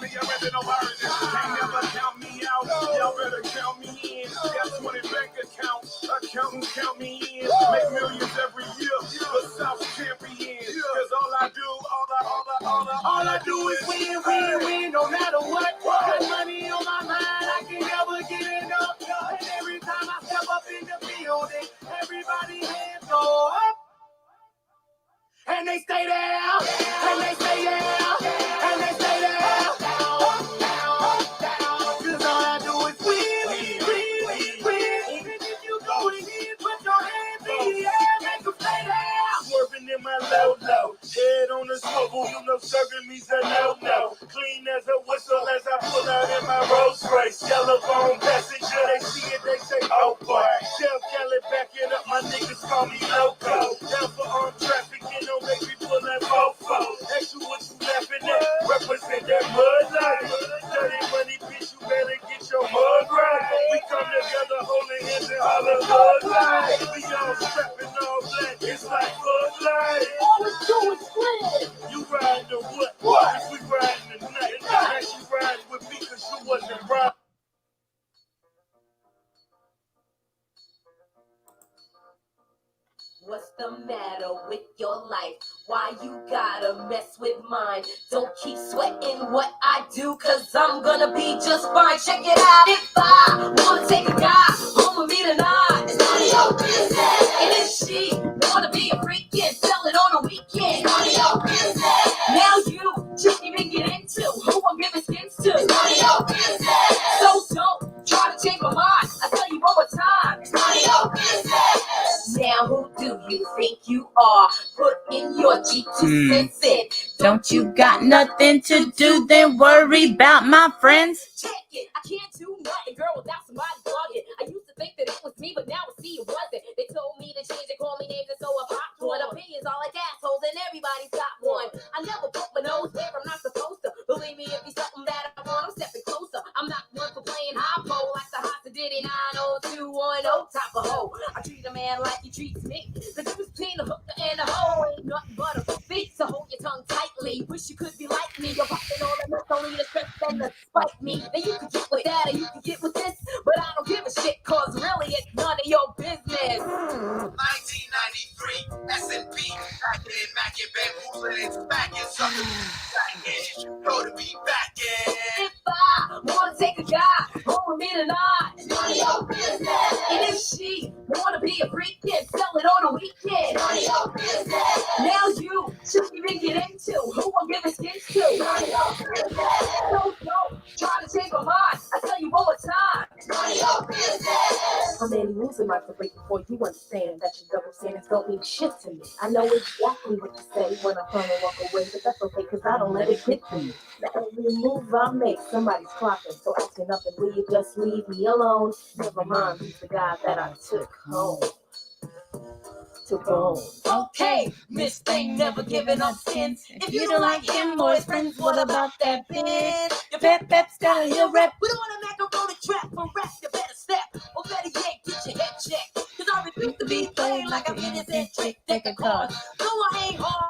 me, I'm ready no virgin. Can't never count me out. Y'all better count me in. Got 20 bank accounts. Accountants count me in. Make millions every year. The South champions. Cause all I do is win, win, win. No matter what. Got money on my mind. I can never get enough. And every time I step up in the building, everybody hands go up. And they stay there. And they stay there. And they stay there. Cause all I do is win, win, win. Even if you go in, put your hands in the air, make them stay there. Swerving in my low, head on the swivel, you know serving me's a no. Clean as a whistle as I pull out in my Rolls Royce. Yellow bone passenger, they see it, they say, oh boy. Chef Kelly backing up, my niggas call me loco. Down for armed trafficking, don't make me pull that fofo. Ask you what you laughing at, represent that mud life. Dirty money, bitch, you better get your mud right. We come together holding hands and holler mud life. We all strapping all black, it's like mud life. All we do is win. You riding to what? If we riding to nothing, now you riding with me cause you wasn't right. What's the matter with your life? Why you gotta mess with mine? Don't keep sweating what I do, cause I'm gonna be just fine. Check it out. If I wanna take a guy home with me tonight, it's none of your business. And if she wanna be a freak and sell it on a weekend, it's none of your business. Now you shouldn't even get into who I'm giving skins to, it's none of your business. So don't try to change my mind. I tell you one more time, it's none of your business. Now who do you think you are? Put in your G2 cents in. Don't you got nothing to do, then worry about my friends? Check it, I can't do nothing, girl, without somebody bugging. I used to think that it was me, but now I see it wasn't. They told me to change it, call me names, and so I popped one. Opinions all like assholes, and everybody's got one. I never put my nose where I'm not supposed to. Believe me, if it's something that I want, I'm stepping closer. I'm not one for playing high pole like the Hot Diddy 90210 type of hoe. I treat a man like he treats me. The difference between a hooker and a hoe ain't nothing but a feet. So hold your tongue tightly. Wish you could be like me. You're popping all the nuts, only to stress and to spite me. And you can get with that, or you can get with this, but I don't give a shit, cause really it's none of your business. 1993, S&P, packing, macking, bamboozling, and smacking, something back in. Go to be back in. If I wanna take a guy home with me tonight, it's none of your business. And if she wanna be a freak and sell it on a weekend, it's none of your business. Now you shouldn't even get into who I'm giving skins to, it's none of your business. So don't try to change my mind. I tell you one more time, it's none of your business. How many rules am I to break before you understand that your double standards don't mean shit to me? I know exactly what to say when I turn and walk away, but that's okay, cause I don't let it get to me. Now every move I make, somebody's clocking, so asking nothing, will you just leave me alone? Never mind, who's the guy that I took home. Okay, Miss Thing never giving up skins. If you don't like him or his friends, what about that bitch? Your pep's got a heel rep. We don't want to macaroni trap for rap, you better step. Or better yet, get your head checked. Cause I refuse to be played like an innocent trick deck of cards. No, I ain't hard.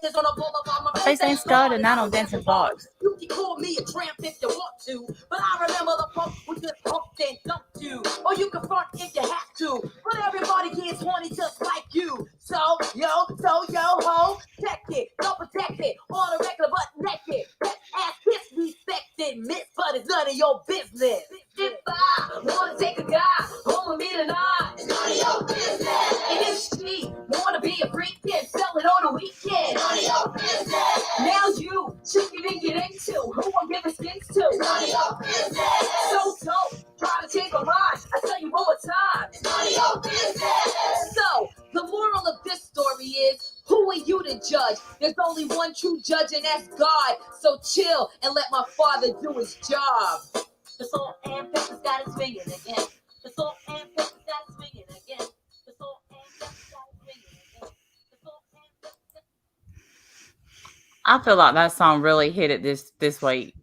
On a boulevard, my Face ain't scarred and I don't dance in bars. You can call me a tramp if you want to, but I remember the punk who just pumped and dumped you. Or you can front if you have to, but everybody gets horny just like you. So yo ho, check it, don't protect it, on a regular but naked. Ass kiss respected, miss, but it's none of your business. If I wanna take a guy home with me tonight, it's none of your business. And if she wanna be a freak and sell it on a weekend, it's none of your business. Now you shouldn't even get into who I'm giving skins to, it's none of your business. So don't try to change my mind. I tell you one more time, it's none of your business. So the moral of this story is, who are you to judge? There's only one true judge, and that's God. So chill and let my Father do his job. The salt and pepper's got it swinging again. The salt and pepper's got it swinging again. The salt and pepper's got it swinging again. The salt and pepper's. I feel like that song really hit it this week.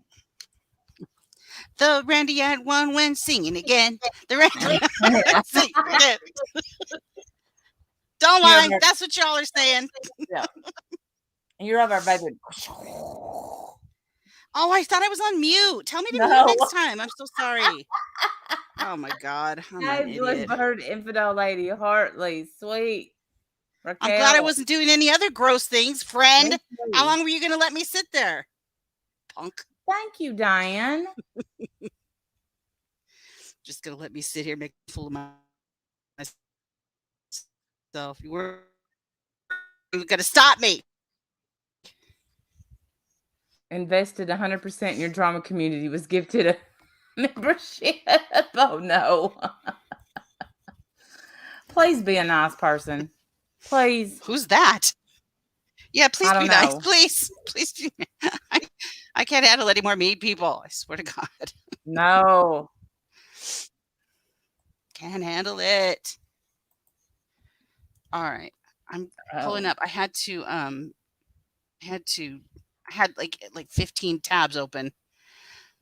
The Randy had one when singing again. The Randy singing again. Don't lie. That's what y'all are saying. Yeah. And you're over, baby. Oh, I thought I was on mute. Tell me to mute No. next time. I'm so sorry. Oh my god, I'm an Hey, idiot. Bluebird, Infidel Lady, Hartley, Sweet, I'm glad I Raquel. wasn't doing any other gross things, friend. Me How too. long were you gonna let me sit there? Punk. Thank you, Diane. Just gonna let me sit here, make a fool of myself. You weren't gonna stop me. Invested 100% in your drama community, was gifted a membership. Oh, no. Please be a nice person. Please. Who's that? Yeah, I please be don't nice. know. Please. Please be I, I can't handle any more mean people. I swear to God. No. Can't handle it. All right. I'm pulling Oh, up. I had to I had like 15 tabs open.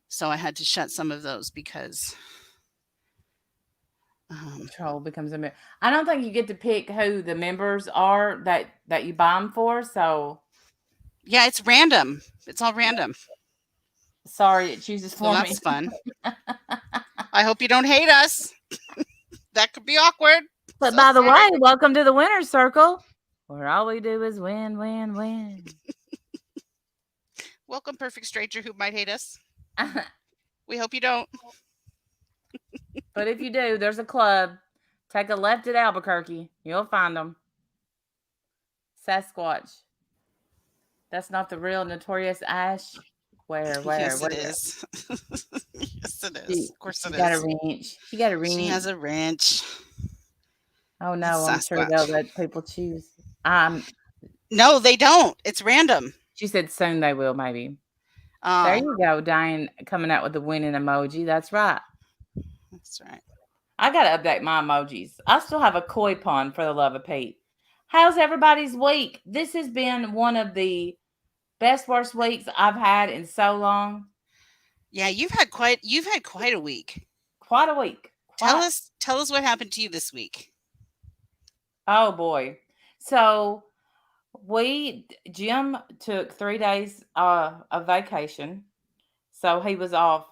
So I had to shut some of those because control becomes a member. I don't think you get to pick who the members are that you buy them for. So yeah, it's random. It's all random. sorry, it chooses Well, for me. that's fun. I hope you don't hate us. That could be awkward. But So by the sorry. way, welcome to the winner's circle, where all we do is win, win, win. Welcome, perfect stranger who might hate us. We hope you don't. But if you do, there's a club. Take a left at Albuquerque. You'll find them. Sasquatch. That's not the real Notorious Ash. Where, Yes, where? it is. Yes, it She, is. Of course she it got a is. wrench. She got a She wrench. has a wrench. Oh That's no, I'm sure they'll Sasquatch. let people choose. No, they don't. It's random. She said soon they will, maybe. There Oh, you go, Diane coming out with the winning emoji. That's right. that's right. I gotta update my emojis. I still have a koi pond for the love of Pete. How's everybody's week? This has been one of the best worst weeks I've had in so long. Yeah, you've had quite a week. Quite a week. Tell Quite. us tell us what happened to you this week. Oh boy. So Jim took 3 days of vacation. So he was off,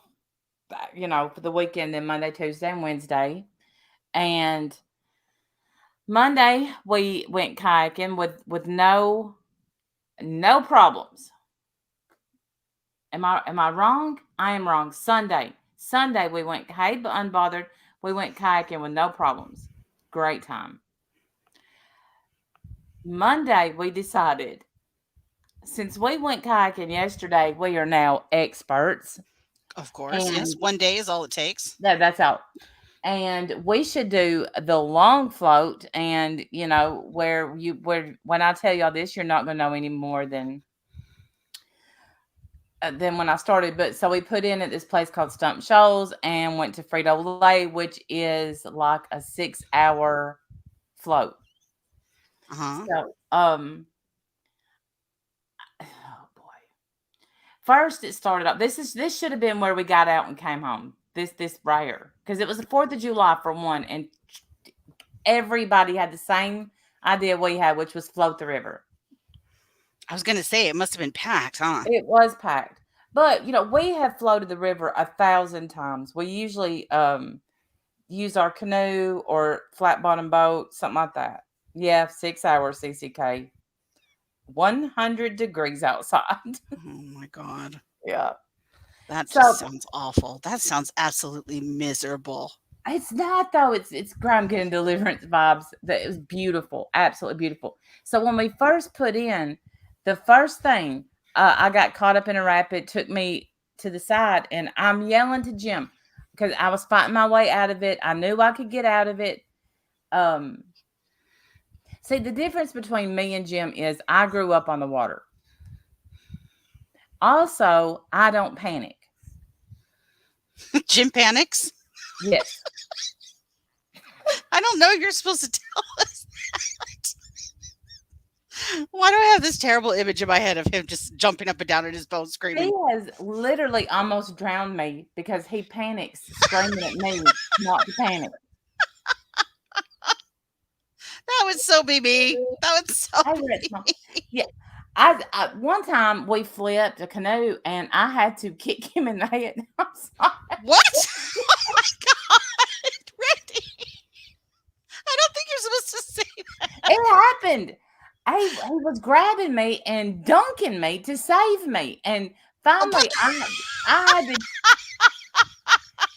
for the weekend, then Monday, Tuesday, and Wednesday. And Monday we went kayaking with no problems. Am I wrong? I am wrong. Sunday we went unbothered. We went kayaking with no problems. Great time. Monday we decided, since we went kayaking yesterday, we are now experts, Of course, yes. and One day is all it takes. that's out. And we should do the long float, and where when I tell y'all this, you're not gonna know any more than when I started. But so we put in at this place called Stump Shoals and went to Frito Lay, which is like a 6 hour float. Uh-huh. So oh boy. First it started up. This should have been where we got out and came home. This right here. Because it was the 4th of July for one, and everybody had the same idea we had, which was float the river. I was gonna say it must have been packed, huh? It was packed. But we have floated the river 1,000 times. We usually use our canoe or flat bottom boat, something like that. Yeah, 6 hours CCK. 100 degrees outside. Oh my god. Yeah. That So just sounds awful. That sounds absolutely miserable. it's not though. It's Graham getting deliverance vibes. That it was beautiful, absolutely beautiful. So when we first put in, the first thing, I got caught up in a rapid, took me to the side, and I'm yelling to Jim because I was fighting my way out of it. I knew I could get out of it. See, the difference between me and Jim is I grew up on the water. Also, I don't panic. Jim panics? Yes. I don't know if you're supposed to tell us that. Why do I have this terrible image in my head of him just jumping up and down in his boat screaming? He has literally almost drowned me because he panics, screaming at me not to panic. That would so be me. That would so I read be some- me. Yeah, One time we flipped a canoe and I had to kick him in the head. I'm sorry. What? Oh my God, Randy! I don't think you're supposed to say that. It happened. He was grabbing me and dunking me to save me, and Oh, but finally I had to,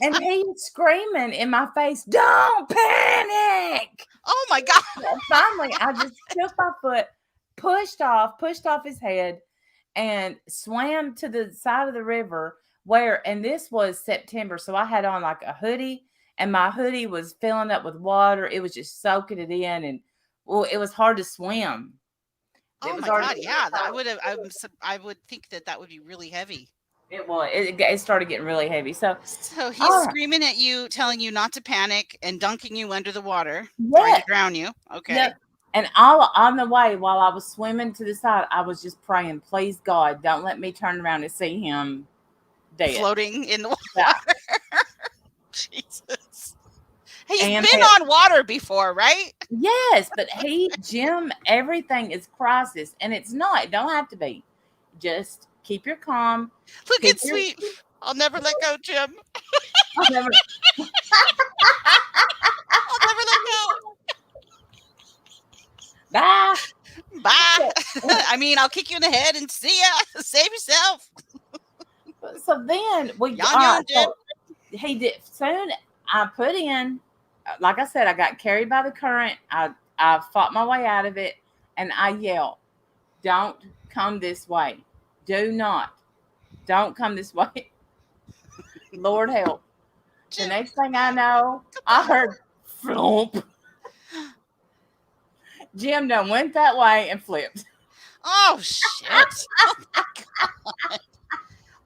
and he was screaming in my face, "Don't panic!" oh my God! And finally, I just took my foot, pushed off his head, and swam to the side of the river and this was September, so I had on like a hoodie, and my hoodie was filling up with water. It was just soaking it in, and well, it was hard to swim. It Oh was my hard. God! Yeah, I would have. I would think that that would be really heavy. It was. It started getting really heavy. So, So he's all right, screaming at you, telling you not to panic, and dunking you under the water, trying yeah, to drown you. Okay. yeah. And all on the way, while I was swimming to the side, I was just praying, please God, don't let me turn around and see him dead. Floating in the Yeah. water. Jesus. He's And been on water before, right? yes, but Jim, everything is crisis, and it's not. It don't have to be. Just keep your calm. Look Keep at your. sweet. I'll never let go, Jim. I'll never. I'll never let go. Bye. Bye. I mean, I'll kick you in the head and see ya. Save yourself. So then Yon yon, Jim. so he did soon. I put in, like I said, I got carried by the current. I fought my way out of it, and I yelled, "Don't come this way! Do not! Don't come this way!" Lord help! The Jim, next thing I know, I heard flump. Jim done went that way and flipped. oh shit. Oh my God.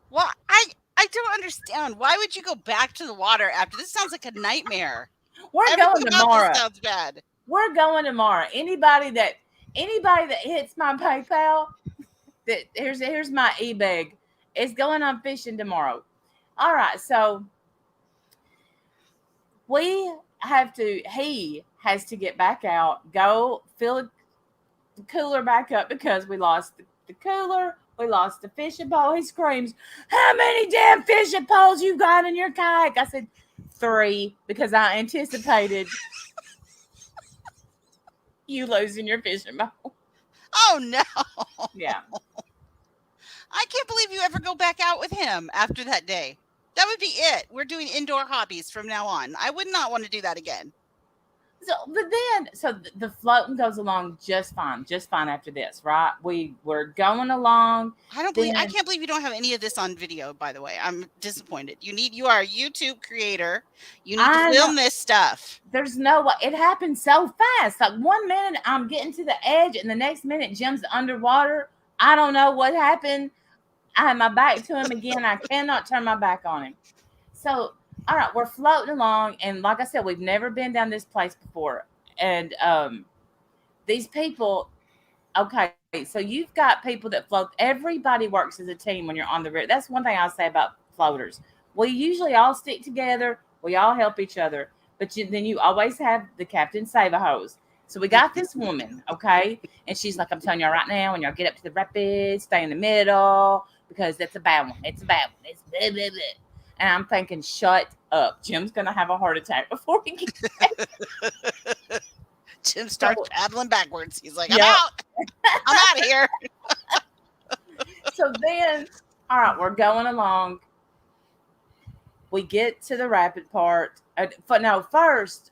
Well, I don't understand. Why would you go back to the water after this? Sounds like a nightmare. We're Everything going about tomorrow. this sounds bad. We're going tomorrow. Anybody that hits my PayPal, that here's my e-bag. It's going on fishing tomorrow. All right, so he has to get back out, go fill the cooler back up because we lost the cooler, we lost the fishing pole. He screams, "How many damn fishing poles you got in your kayak?" I said 3 because I anticipated you losing your fishing pole. Oh no. Yeah. I can't believe you ever go back out with him after that day. That would be it. We're doing indoor hobbies from now on. I would not want to do that again. So the floating goes along just fine after this, right? We were going along. I can't believe you don't have any of this on video, by the way. I'm disappointed. You are a YouTube creator. You need to film this stuff. There's no way. It happened so fast. Like 1 minute I'm getting to the edge, and the next minute Jim's underwater. I don't know what happened. I had my back to him again. I cannot turn my back on him. So, all right, we're floating along, and like I said, we've never been down this place before. And these people, okay, so you've got people that float. Everybody works as a team when you're on the river. That's one thing I'll say about floaters. We usually all stick together. We all help each other. But then you always have the captain save-a-hoes. So we got this woman, okay? And she's like, I'm telling y'all right now, when y'all get up to the rapids, stay in the middle because that's a bad one. It's a bad one. It's blah, blah, blah. And I'm thinking, shut up. Jim's going to have a heart attack before he gets back. Jim starts paddling backwards. He's like, I'm out. I'm out of here. So then, all right, we're going along. We get to the rapid part. First,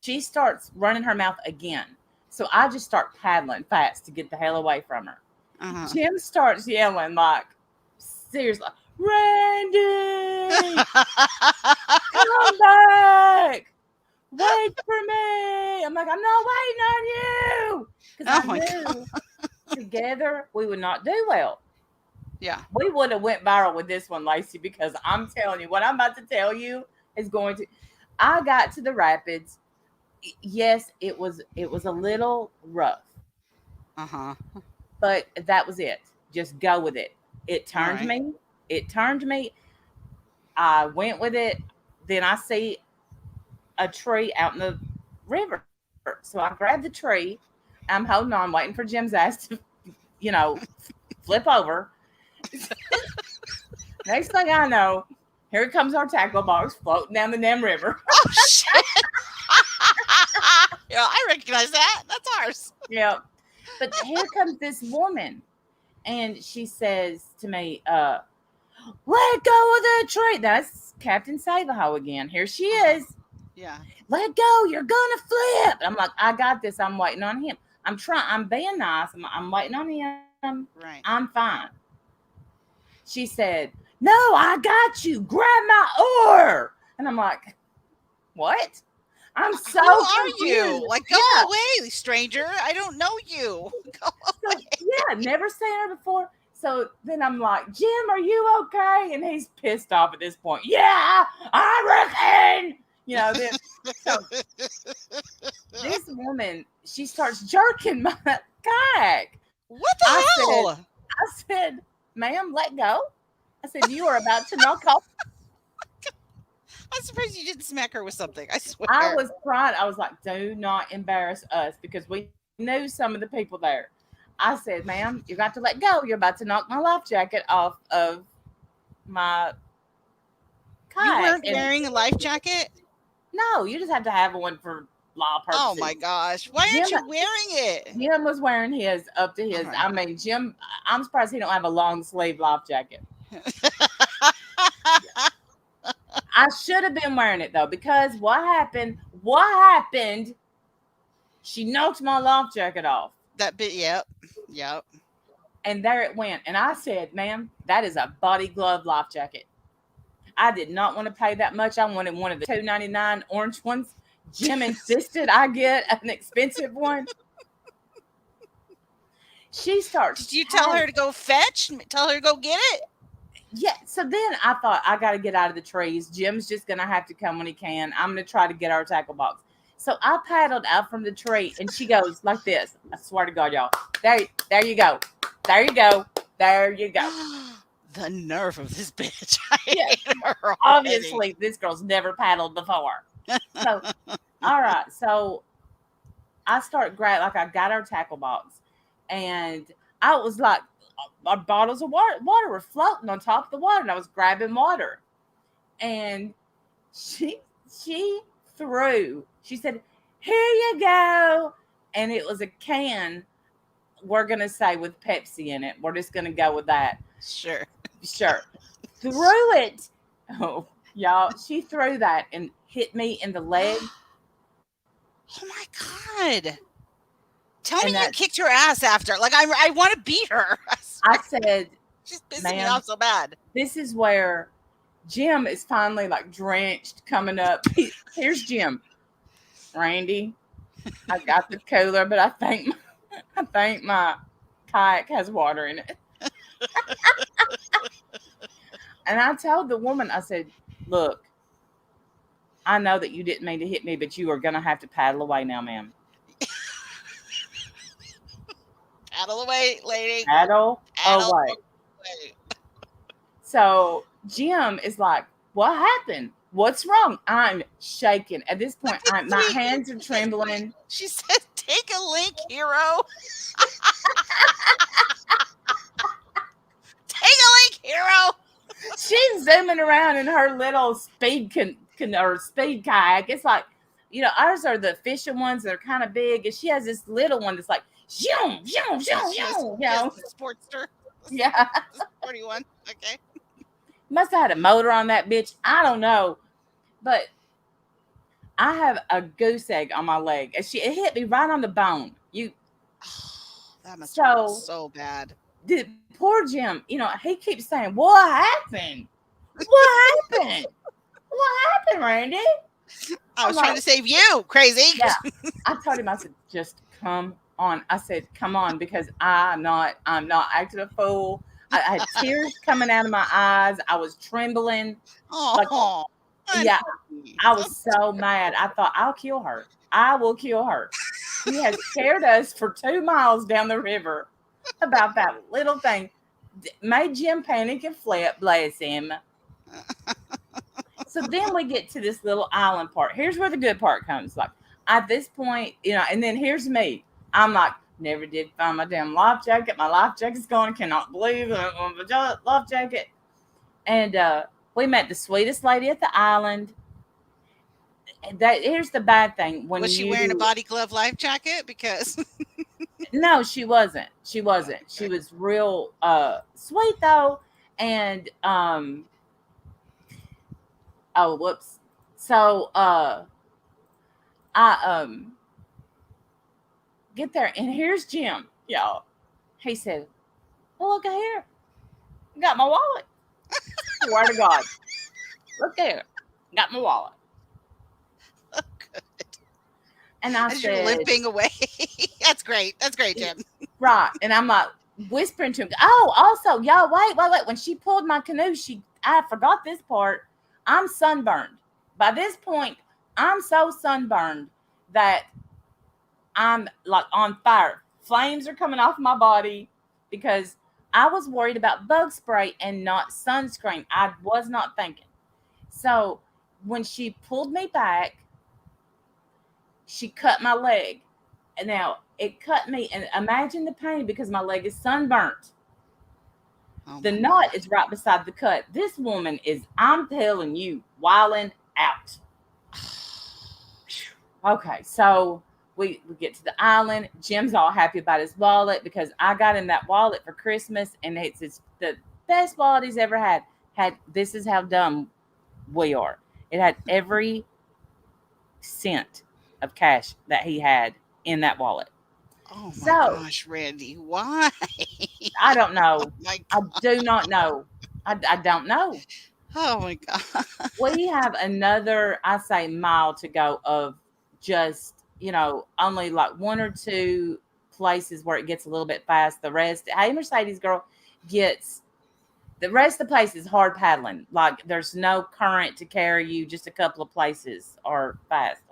she starts running her mouth again. So I just start paddling fast to get the hell away from her. Uh-huh. Jim starts yelling like, seriously, Randy, come back. Wait for me. I'm like, I'm not waiting on you. Because I knew together we would not do well. Yeah. We would have went viral with this one, Lacey, because I'm telling you, what I'm about to tell you is going to. I got to the rapids. Yes, it was a little rough. Uh-huh. But that was it. Just go with it. It turned Right. me. It turned me. I went with it. Then I see a tree out in the river. So I grabbed the tree. I'm holding on, waiting for Jim's ass to flip over. Next thing I know, here comes our tackle box floating down the damn river. Oh shit! I recognize that. That's ours. Yeah. But here comes this woman, and she says to me, "Let go of the tree." That's Captain Save-a-hoe again. Here she is. Yeah. Let go. You're gonna flip. I'm like, I got this. I'm waiting on him. I'm being nice. I'm waiting on him. Right. I'm fine. She said, "No, I got you. Grab my oar." And I'm like, what? I'm so Who are confused. you? Like, go Yeah. away, stranger. I don't know you. Go So, yeah, never seen her before. So then I'm like, Jim, are you okay? And he's pissed off at this point. Yeah, I reckon. Then so this woman, she starts jerking my kayak. What the hell? I said, ma'am, let go. I said, you are about to knock off. I'm surprised you didn't smack her with something. I swear. I was crying. I was like, do not embarrass us, because we knew some of the people there. I said, ma'am, you got to let go. You're about to knock my life jacket off of my kayak. You weren't wearing a life jacket? No, you just have to have one for law purposes. Oh my gosh. Why aren't you wearing it? Jim was wearing his up to his. Right. I mean, Jim, I'm surprised he don't have a long sleeve life jacket. I should have been wearing it though, because what happened? She knocked my life jacket off. That bit, yep. And there it went. And I said, ma'am, that is a body glove life jacket. I did not want to pay that much. I wanted one of the $2.99 orange ones. Jim insisted I get an expensive one. She starts. Did you tell her to go fetch? Tell her to go get it? Yeah. So then I thought, I got to get out of the trees. Jim's just going to have to come when he can. I'm going to try to get our tackle box. So I paddled out from the tree, and she goes like this. I swear to God, y'all. There you go. There you go. There you go. The nerve of this bitch. I Yeah. hate her already. Obviously, this girl's never paddled before. So, all right. So I start like I got our tackle box, and I was like, our bottles of water were floating on top of the water, and I was grabbing water, and she threw. She said, "Here you go," and it was a can. We're gonna say with Pepsi in it. We're just gonna go with that. Sure. Threw it. Oh, y'all, she threw that and hit me in the leg. Oh my God. Tell me you kicked her ass after. Like, I want to beat her. I said, she's pissing me off so bad. This is where Jim is finally like drenched coming up. Here's Jim. Randy, I got the cooler, but I think my kayak has water in it. And I told the woman, I said, look, I know that you didn't mean to hit me, but you are going to have to paddle away now, ma'am. Paddle away, lady. Paddle away. So Jim is like, what happened? What's wrong? I'm shaking. At this point, my hands are trembling. She said, take a link, hero. Take a link, hero. She's zooming around in her little speed kayak. It's like, ours are the fishing ones that are kind of big, and she has this little one that's like, zoom, zoom, zoom, zoom. Sportster. Yeah. 41. Okay. Must have had a motor on that bitch. I don't know. But I have a goose egg on my leg. And it hit me right on the bone. That must hurt so bad. Poor Jim, he keeps saying, what happened? What happened? What happened, Randy? I was trying to save you, crazy. Yeah. I told him, I said, just come on. I said, come on, because I'm not acting a fool. I had tears coming out of my eyes. I was trembling. Oh, yeah. I was so mad. I thought, I'll kill her. I will kill her. He has scared us for 2 miles down the river about that little thing. Made Jim panic and flip, bless him. So then we get to this little island part. Here's where the good part comes. Like, at this point, and then here's me. I'm like, Never did find my damn life jacket. My life jacket's gone. I cannot believe it. My life jacket. And we met the sweetest lady at the island. Here's the bad thing when Was she wearing a you body glove life jacket? Because no, she wasn't. She wasn't. She okay. was real sweet though. And oh whoops. So I get there and here's Jim, y'all. He said, well, look at here. I got my wallet. Swear to God. Look there. Got my wallet. And I As you're said, limping away. That's great. That's great, Jim. right. And I'm like whispering to him, oh, also, y'all, wait. When she pulled my canoe, I forgot this part. I'm sunburned. By this point, I'm so sunburned that I'm like on fire. Flames are coming off my body because I was worried about bug spray and not sunscreen. I was not thinking. So when she pulled me back, she cut my leg. And now it cut me, and imagine the pain because my leg is sunburnt. Oh The my knot gosh. is right beside the cut. This woman is, I'm telling you, wilding out. Okay, so we get to the island. Jim's all happy about his wallet because I got him that wallet for Christmas, and it's the best wallet he's ever had. This is how dumb we are. It had every cent of cash that he had in that wallet. Oh my So gosh, Randy. Why? I don't Oh know. my I do not know. I don't know. oh my god. We have another, I say, mile to go of just, only like one or two places where it gets a little bit fast. The rest, hey, Mercedes girl, gets the rest of the place is hard paddling. Like there's no current to carry you, just a couple of places are fast.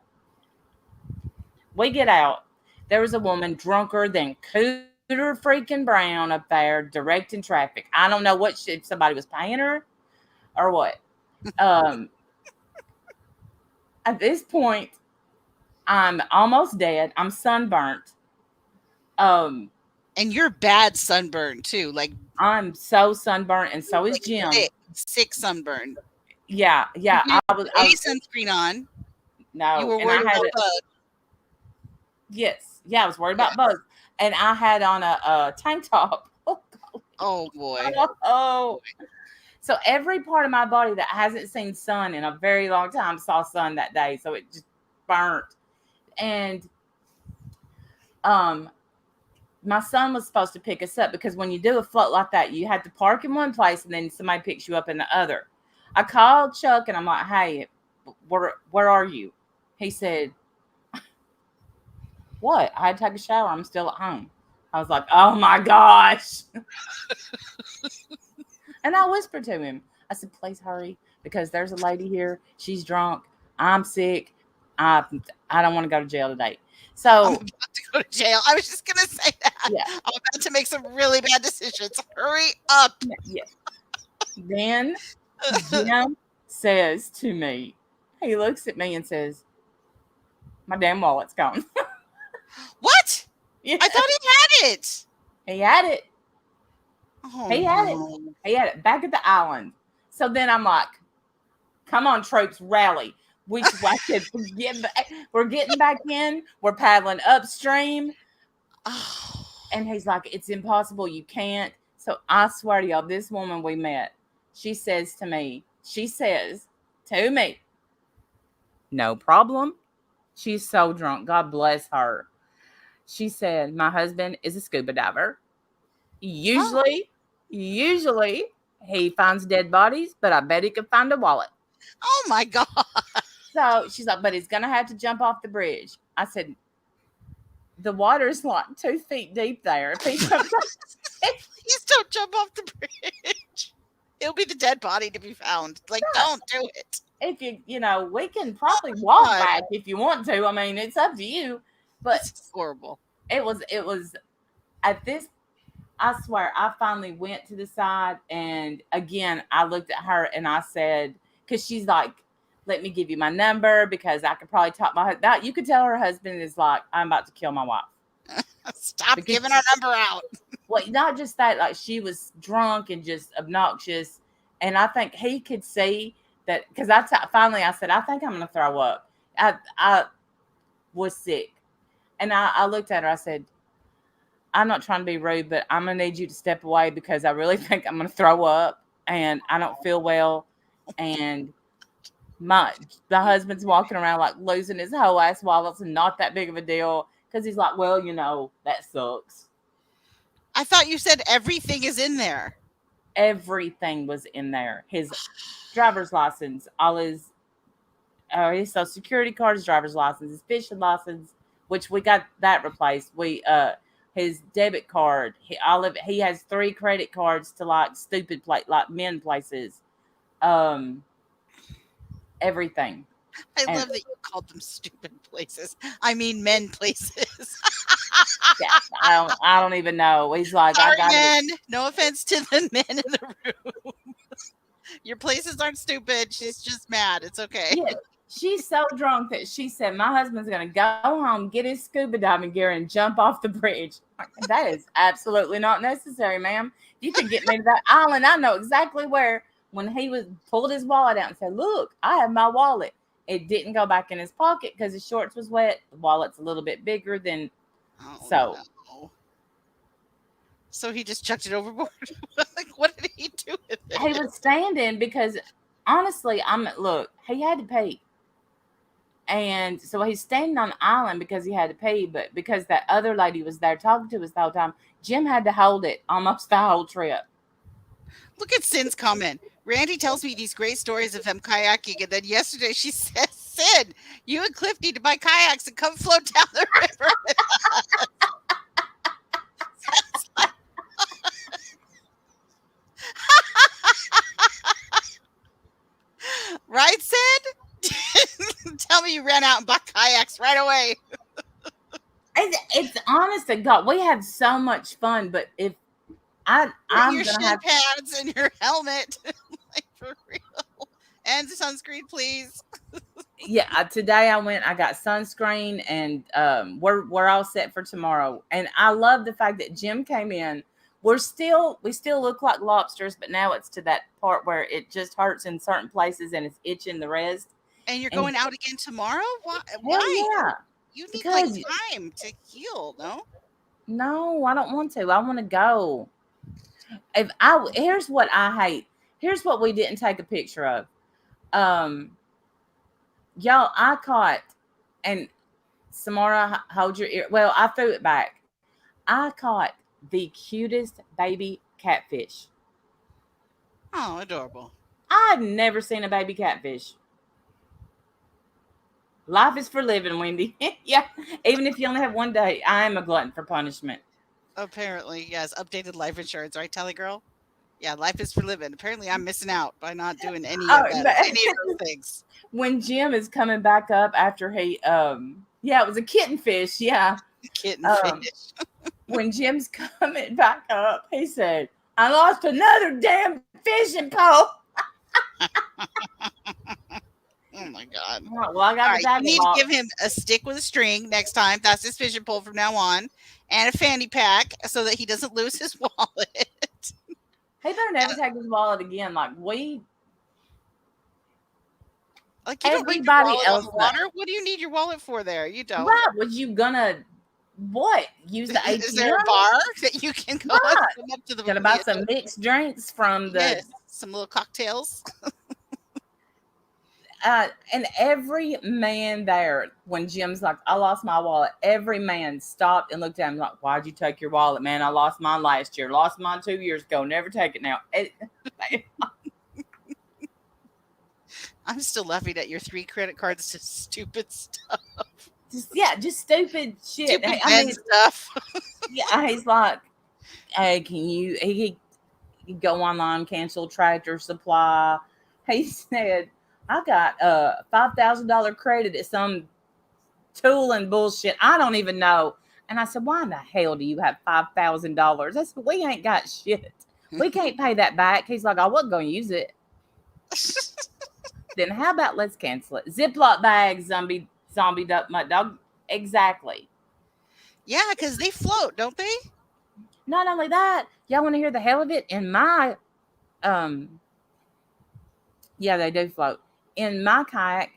We get out. There was a woman drunker than Cooter freaking Brown up there directing traffic. I don't know if somebody was paying her or what. Um, at this point, I'm almost dead. I'm sunburnt. Um, And you're bad sunburn too. I'm so sunburnt, and so is Like Jim. sick sunburn. Yeah, You yeah. didn't I put was. I any was sunscreen on. You no, were and I worried had about a bugs. yes, yeah. I was worried about Yes. bugs, and I had on a tank top. Oh boy. Oh, so every part of my body that hasn't seen sun in a very long time saw sun that day. So it just burnt. And um my son was supposed to pick us up because when you do a float like that, you have to park in one place and then somebody picks you up in the other. I called Chuck and I'm like, hey, where are you? He said, what? I had to take a shower. I'm still at home. I was like, oh my gosh. And I whispered to him. I said, please hurry because there's a lady here. She's drunk. I'm sick. I I don't want to go to jail today. I'm So about to go to jail. I was just gonna say that. yeah, I'm about to make some really bad decisions. Hurry up. yeah. Then Jim says to me, he looks at me and says, my damn wallet's gone. What? Yeah, I thought he had it. he had it. Oh He had it. no. He had it back at the island. So then I'm like, come on, troops, rally. I said, we're getting back in. We're paddling upstream. Oh. And he's like, it's impossible. You can't. So I swear to y'all, this woman we met, she says to me, no problem. She's so drunk. God bless her. She said, my husband is a scuba diver. Oh. Usually he finds dead bodies, but I bet he could find a wallet. Oh my god. So she's like, but he's going to have to jump off the bridge. I said, the water's like 2 feet deep there. If he jumps off, Please don't jump off the bridge. It'll be the dead body to be found. Like, don't do it. if we can probably walk God. back if you want to. I mean, it's up to you. But This is horrible. it was at this, I swear, I finally went to the side and again, I looked at her and I said, because she's like, let me give you my number because I could probably talk my husband. You could tell her husband is like, I'm about to kill my wife. Stop because giving our number out. well, not just that, like she was drunk and just obnoxious, and I think he could see that because finally I said I think I'm gonna throw up. I was sick, and I looked at her. I said, I'm not trying to be rude, but I'm gonna need you to step away because I really think I'm gonna throw up, and I don't feel well, and my husband's walking around like losing his whole ass while it's not that big of a deal because he's like, well, that sucks. I thought you said everything is in there. Everything was in there. His driver's license, all his social security card, his driver's license, his fishing license, which we got that replaced. We his debit card, he has 3 credit cards to like stupid like men places. Everything. I And love that you called them stupid places. I mean, men places. yeah, I don't even know. He's like, I Sorry, got men. it. No offense to the men in the room. Your places aren't stupid. She's just mad. It's okay. Yeah. She's so drunk that she said, my husband's going to go home, get his scuba diving gear, and jump off the bridge. That is absolutely not necessary, ma'am. You can get me to that island. I know exactly where. When he pulled his wallet out and said, look, I have my wallet. It didn't go back in his pocket because his shorts was wet. The wallet's a little bit bigger than, No. So he just chucked it overboard? Like, what did he do with it? He was standing because, honestly, look, he had to pee. And so he's standing on the island because he had to pee, but because that other lady was there talking to us the whole time, Jim had to hold it almost the whole trip. Look at Sin's comment. Randy tells me these great stories of them kayaking, and then yesterday she says, Sin, you and Cliff need to buy kayaks and come float down the river with us. Right, Sin? Tell me you ran out and bought kayaks right away. It's honest to God, we had so much fun, but if I'm your gonna shin have pads and your helmet, like for real, and sunscreen, please. today I got sunscreen and we're all set for tomorrow. And I love the fact that Jim came in. We still look like lobsters, but now it's to that part where it just hurts in certain places and it's itching the rest. And you're going out again tomorrow? Why? Yeah. You need Because time to heal, no? No, I don't want to. I want to go. Here's what I hate. Here's what we didn't take a picture of. Y'all, I caught, and Samara, hold your ear. Well, I threw it back. I caught the cutest baby catfish. Oh, adorable. I've never seen a baby catfish. Life is for living, Wendy. Yeah. Even if you only have one day, I am a glutton for punishment. Apparently, yes. Updated life insurance, right, Tally Girl? Yeah, life is for living. Apparently, I'm missing out by not doing any of those things. When Jim is coming back up after he, it was a kitten fish. Yeah. Kitten fish. When Jim's coming back up, he said, I lost another damn fishing pole. Oh my God. Well, I got you need to give him a stick with a string next time. That's his fishing pole from now on. And a fanny pack so that he doesn't lose his wallet. He better never take his wallet again. Like you everybody else. Water? What do you need your wallet for there? You don't. Right. Was you gonna use the ATM? Is there a bar that you can go up to the gonna buy some mixed drinks from some little cocktails? And every man there, when Jim's like, I lost my wallet, every man stopped and looked at him like, why'd you take your wallet, man? I lost mine last year. Lost mine 2 years ago. Never take it now. I'm still laughing at your 3 credit cards to stupid stuff. Just stupid shit. Stupid stuff. Yeah, he's like, hey, can you he go online, cancel Tractor Supply. He said, I got a $5,000 credit at some tool and bullshit. I don't even know. And I said, why in the hell do you have $5,000? I said, we ain't got shit. We can't pay that back. He's like, I wasn't going to use it. Then how about let's cancel it? Ziploc bags, zombie duck, my dog. Exactly. Yeah, because they float, don't they? Not only that, y'all want to hear the hell of it? In my yeah, they do float. In my kayak,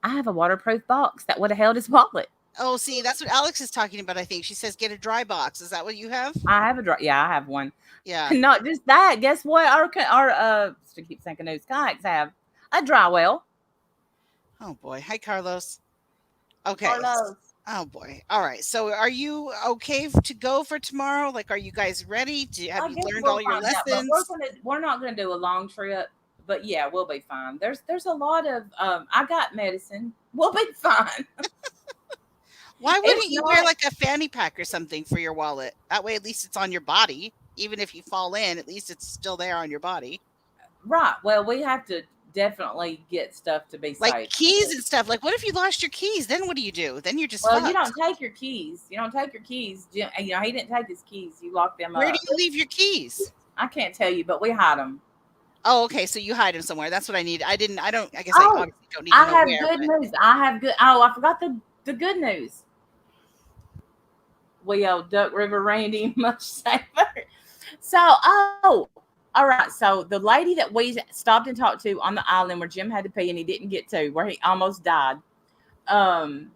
I have a waterproof box that would have held his wallet. Oh, see, that's what Alex is talking about, I think. She says get a dry box. Is that what you have? I have a yeah, I have one. Yeah. Not just that. Guess what? Our I keep thinking those kayaks have a dry well. Oh boy. Hi, Carlos. Okay. Carlos. Oh boy. All right. So are you okay to go for tomorrow? Like, are you guys ready? Have I you guess learned we'll all your find out, but lessons? we're not gonna do a long trip. But yeah, we'll be fine. There's a lot of I got medicine. We'll be fine. Why It's wouldn't you wear not like a fanny pack or something for your wallet? That way, at least it's on your body. Even if you fall in, at least it's still there on your body. right. Well, we have to definitely get stuff to be Like safe. keys and stuff. Like, what if you lost your keys? Then what do you do? Then you're just Well, you fucked. don't take your keys. You don't take your keys. You know, he didn't take his keys. You lock them Where do up. you leave your keys? I can't tell you, but we hide them. Oh, okay. So you hide them somewhere. That's what I need. I didn't. I don't. I guess I Oh, obviously don't need to I know have where. good But news. I have good. Oh, I forgot the good news. We owe Duck River Randy much safer. So, all right. So the lady that we stopped and talked to on the island where Jim had to pee and he didn't get to, where he almost died, um,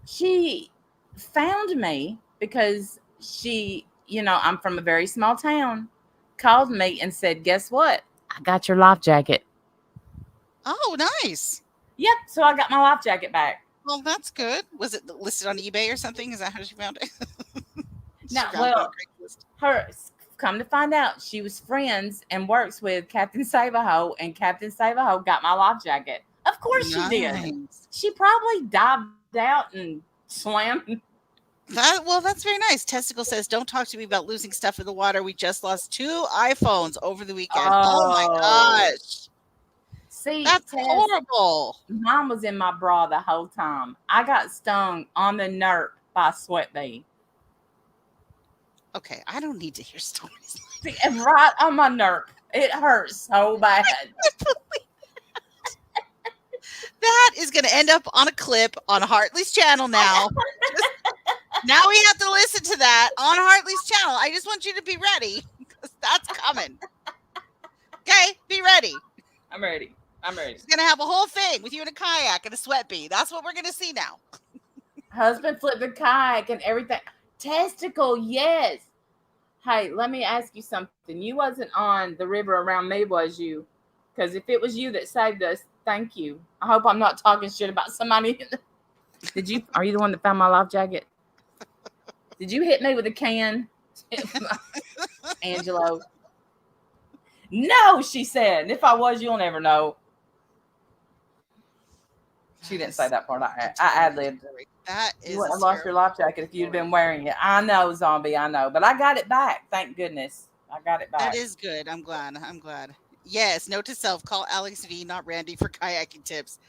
she found me because she, I'm from a very small town, called me and said, "Guess what? I got your life jacket." oh, nice. Yep. So I got my life jacket back. Well, that's good. Was it listed on eBay or something? Is that how she found it? She Now, found it on well, Craigslist. her come to find out, she was friends and works with Captain Save-a-hoe, and Captain Save-a-hoe got my life jacket. Of course she did. Nice. She probably dived out and swam. That's very nice. Testicle says, "Don't talk to me about losing stuff in the water. We just lost 2 iPhones over the weekend." Oh my Oh, gosh, see, that's Tess, horrible. mine was in my bra the whole time. I got stung on the nerp by a sweat bee. Okay, I don't need to hear stories. See, and right on my nerp. It hurts so bad. That is going to end up on a clip on Hartley's channel now. Now we have to listen to that on Hartley's channel. I just want you to be ready because that's coming. Okay, be ready. I'm ready. He's going to have a whole thing with you in a kayak and a sweat bee. That's what we're going to see now. Husband flipped the kayak and everything. Testicle, yes. Hey, let me ask you something. You wasn't on the river around me, was you? Because if it was you that saved us, thank you. I hope I'm not talking shit about somebody. Are you the one that found my life jacket? Did you hit me with a can? Angelo. No, she said. If I was, you'll never know. She didn't say that part. I ad-libbed. That is You wouldn't have lost your life jacket if you'd been wearing it. I know, zombie. I know. But I got it back. Thank goodness. I got it back. That is good. I'm glad. Yes, note to self, call Alex V, not Randy, for kayaking tips.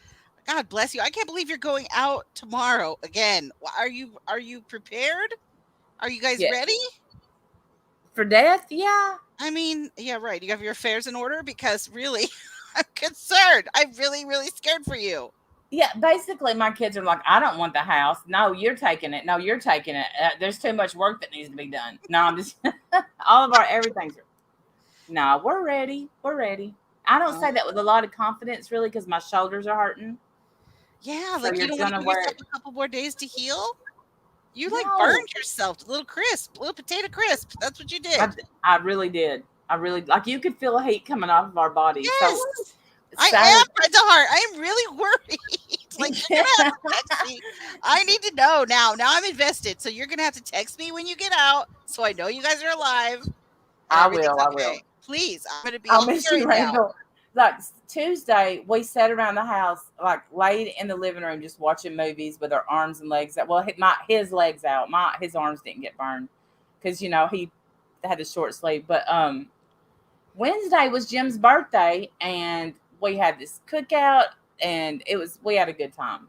God bless you. I can't believe you're going out tomorrow again. Are you prepared? Are you guys ready? For death? Yeah. I mean, yeah, right. You have your affairs in order because really, I'm concerned. I'm really, really scared for you. Yeah, basically, my kids are like, I don't want the house. No, you're taking it. No, you're taking it. There's too much work that needs to be done. No, I'm just, all of our everything's. No, we're ready. We're ready. I don't say that with a lot of confidence, really, because my shoulders are hurting. Yeah, So like you don't want to give yourself a couple more days to heal. You like burned yourself, a little potato crisp. That's what you did. I really did. I really, like, you could feel a heat coming off of our bodies. Yes. So, I am, Fred DeHart. I am really worried. Like, you're gonna have to text me. I need to know now. Now I'm invested. So you're gonna have to text me when you get out, so I know you guys are alive. I will. I will. Please, I'm gonna be. I'll miss you, Randall. Like Tuesday, we sat around the house, like laid in the living room, just watching movies with our arms and legs out. Well, his legs out. His arms didn't get burned because he had a short sleeve. But Wednesday was Jim's birthday, and we had this cookout, and we had a good time.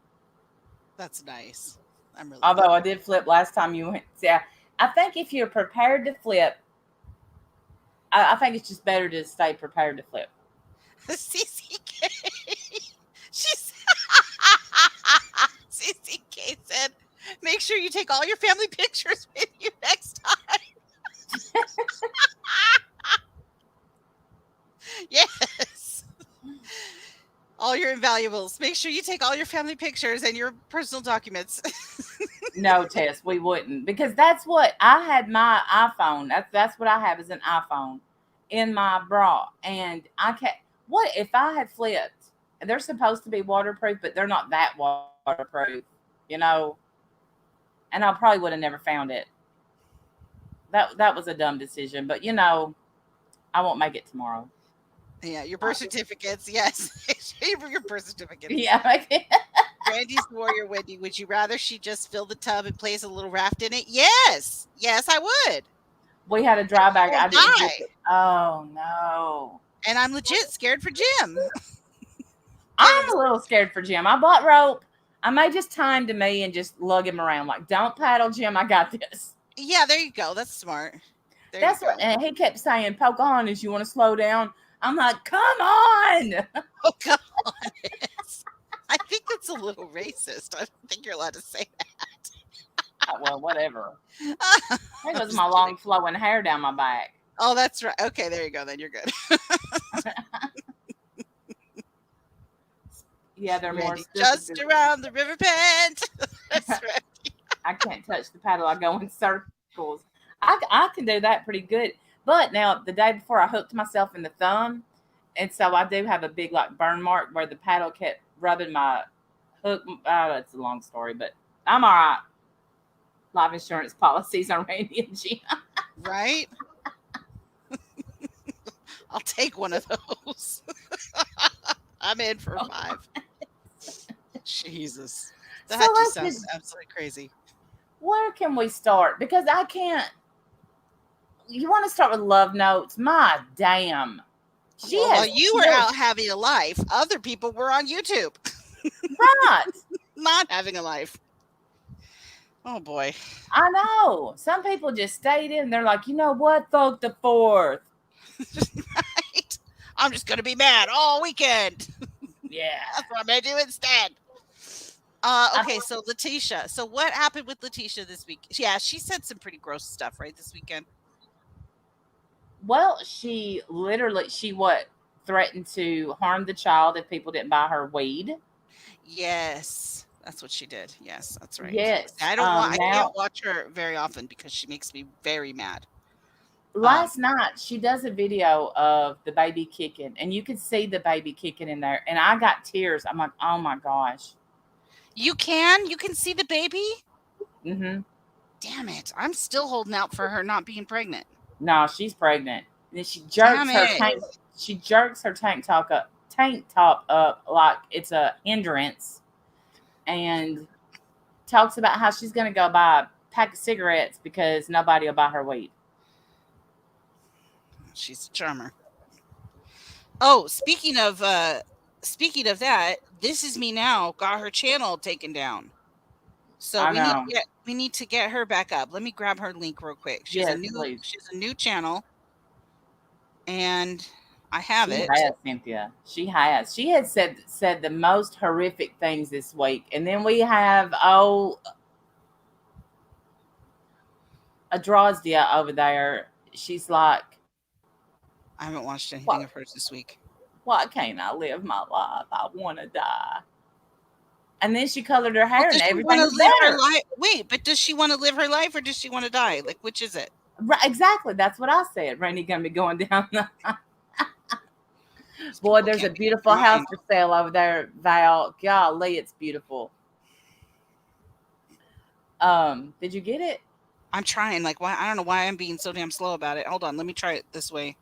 That's nice. I'm really. Although I did flip last time you went. Yeah, I think if you're prepared to flip, I think it's just better to stay prepared to flip. CCK. CCK said, "Make sure you take all your family pictures with you next time. Yes. All your invaluables. Make sure you take all your family pictures and your personal documents. No, Tess, we wouldn't, because that's what I had my iPhone. That's what I have is an iPhone in my bra, and I can't. What if I had flipped? They're supposed to be waterproof, but they're not that waterproof, you know. And I probably would have never found it. That was a dumb decision, but I won't make it tomorrow. Yeah, your birth certificates. Yes. Your birth certificates. Yeah. Randy's warrior Wendy. Would you rather she just fill the tub and place a little raft in it? Yes. Yes, I would. We had a dry bag. Or I didn't die. get it. Oh no. And I'm legit scared for Jim. I'm a little scared for Jim. I bought rope. I may just tie him to me and just lug him around. Like, don't paddle, Jim. I got this. Yeah, there you go. That's smart. That's what. And he kept saying, "Pocahontas, you want to slow down?" I'm like, "Come on!" Oh God. I think that's a little racist. I don't think you're allowed to say that. Well, whatever. It was my long flowing hair down my back. Oh, that's right. Okay, there you go. Then you're good. Yeah, they're more just around the river bend. That's right. I can't touch the paddle. I go in circles. I can do that pretty good. But now the day before I hooked myself in the thumb, and so I do have a big like burn mark where the paddle kept rubbing my hook. Oh, it's a long story, but I'm all right. Life insurance policies on Randy and Jim. Right? I'll take one of those. I'm in for 5. Jesus. That just sounds absolutely crazy. Where can we start? Because I can't. You want to start with love notes? My damn. Well, you were out having a life. Other people were on YouTube. Right. Not having a life. Oh, boy. I know. Some people just stayed in. They're like, you know what? Fuck the 4th. Right? I'm just going to be mad all weekend. Yeah. That's what I'm going to do instead. Okay, so Letitia. So what happened with Letitia this week? Yeah, she said some pretty gross stuff, right, this weekend? Well, she threatened to harm the child if people didn't buy her weed. Yes, that's what she did. Yes, that's right. Yes. I can't watch her very often because she makes me very mad. Last night, she does a video of the baby kicking, and you can see the baby kicking in there. And I got tears. I'm like, oh my gosh. You can see the baby? Mm-hmm. Damn it. I'm still holding out for her not being pregnant. No, she's pregnant. And then she jerks her tank top up like it's a hindrance, and talks about how she's going to go buy a pack of cigarettes because nobody will buy her weed. She's a charmer. Oh, speaking of that, This Is Me Now got her channel taken down. So we need to get her back up. Let me grab her link real quick. She's a new channel, and I have it. She has, Cynthia. She has. She had said the most horrific things this week, and then we have Adrozdia over there. She's like, I haven't watched anything of hers this week. Why can't I live my life? I want to die. And then she colored her hair and everything. Wait, but does she want to live her life or does she want to die? Like, which is it? Right, exactly. That's what I said. Randy gonna be going down. Boy, there's a beautiful house for sale over there, Val. Golly, it's beautiful. Did you get it? I'm trying. Like, why? I don't know why I'm being so damn slow about it. Hold on, let me try it this way.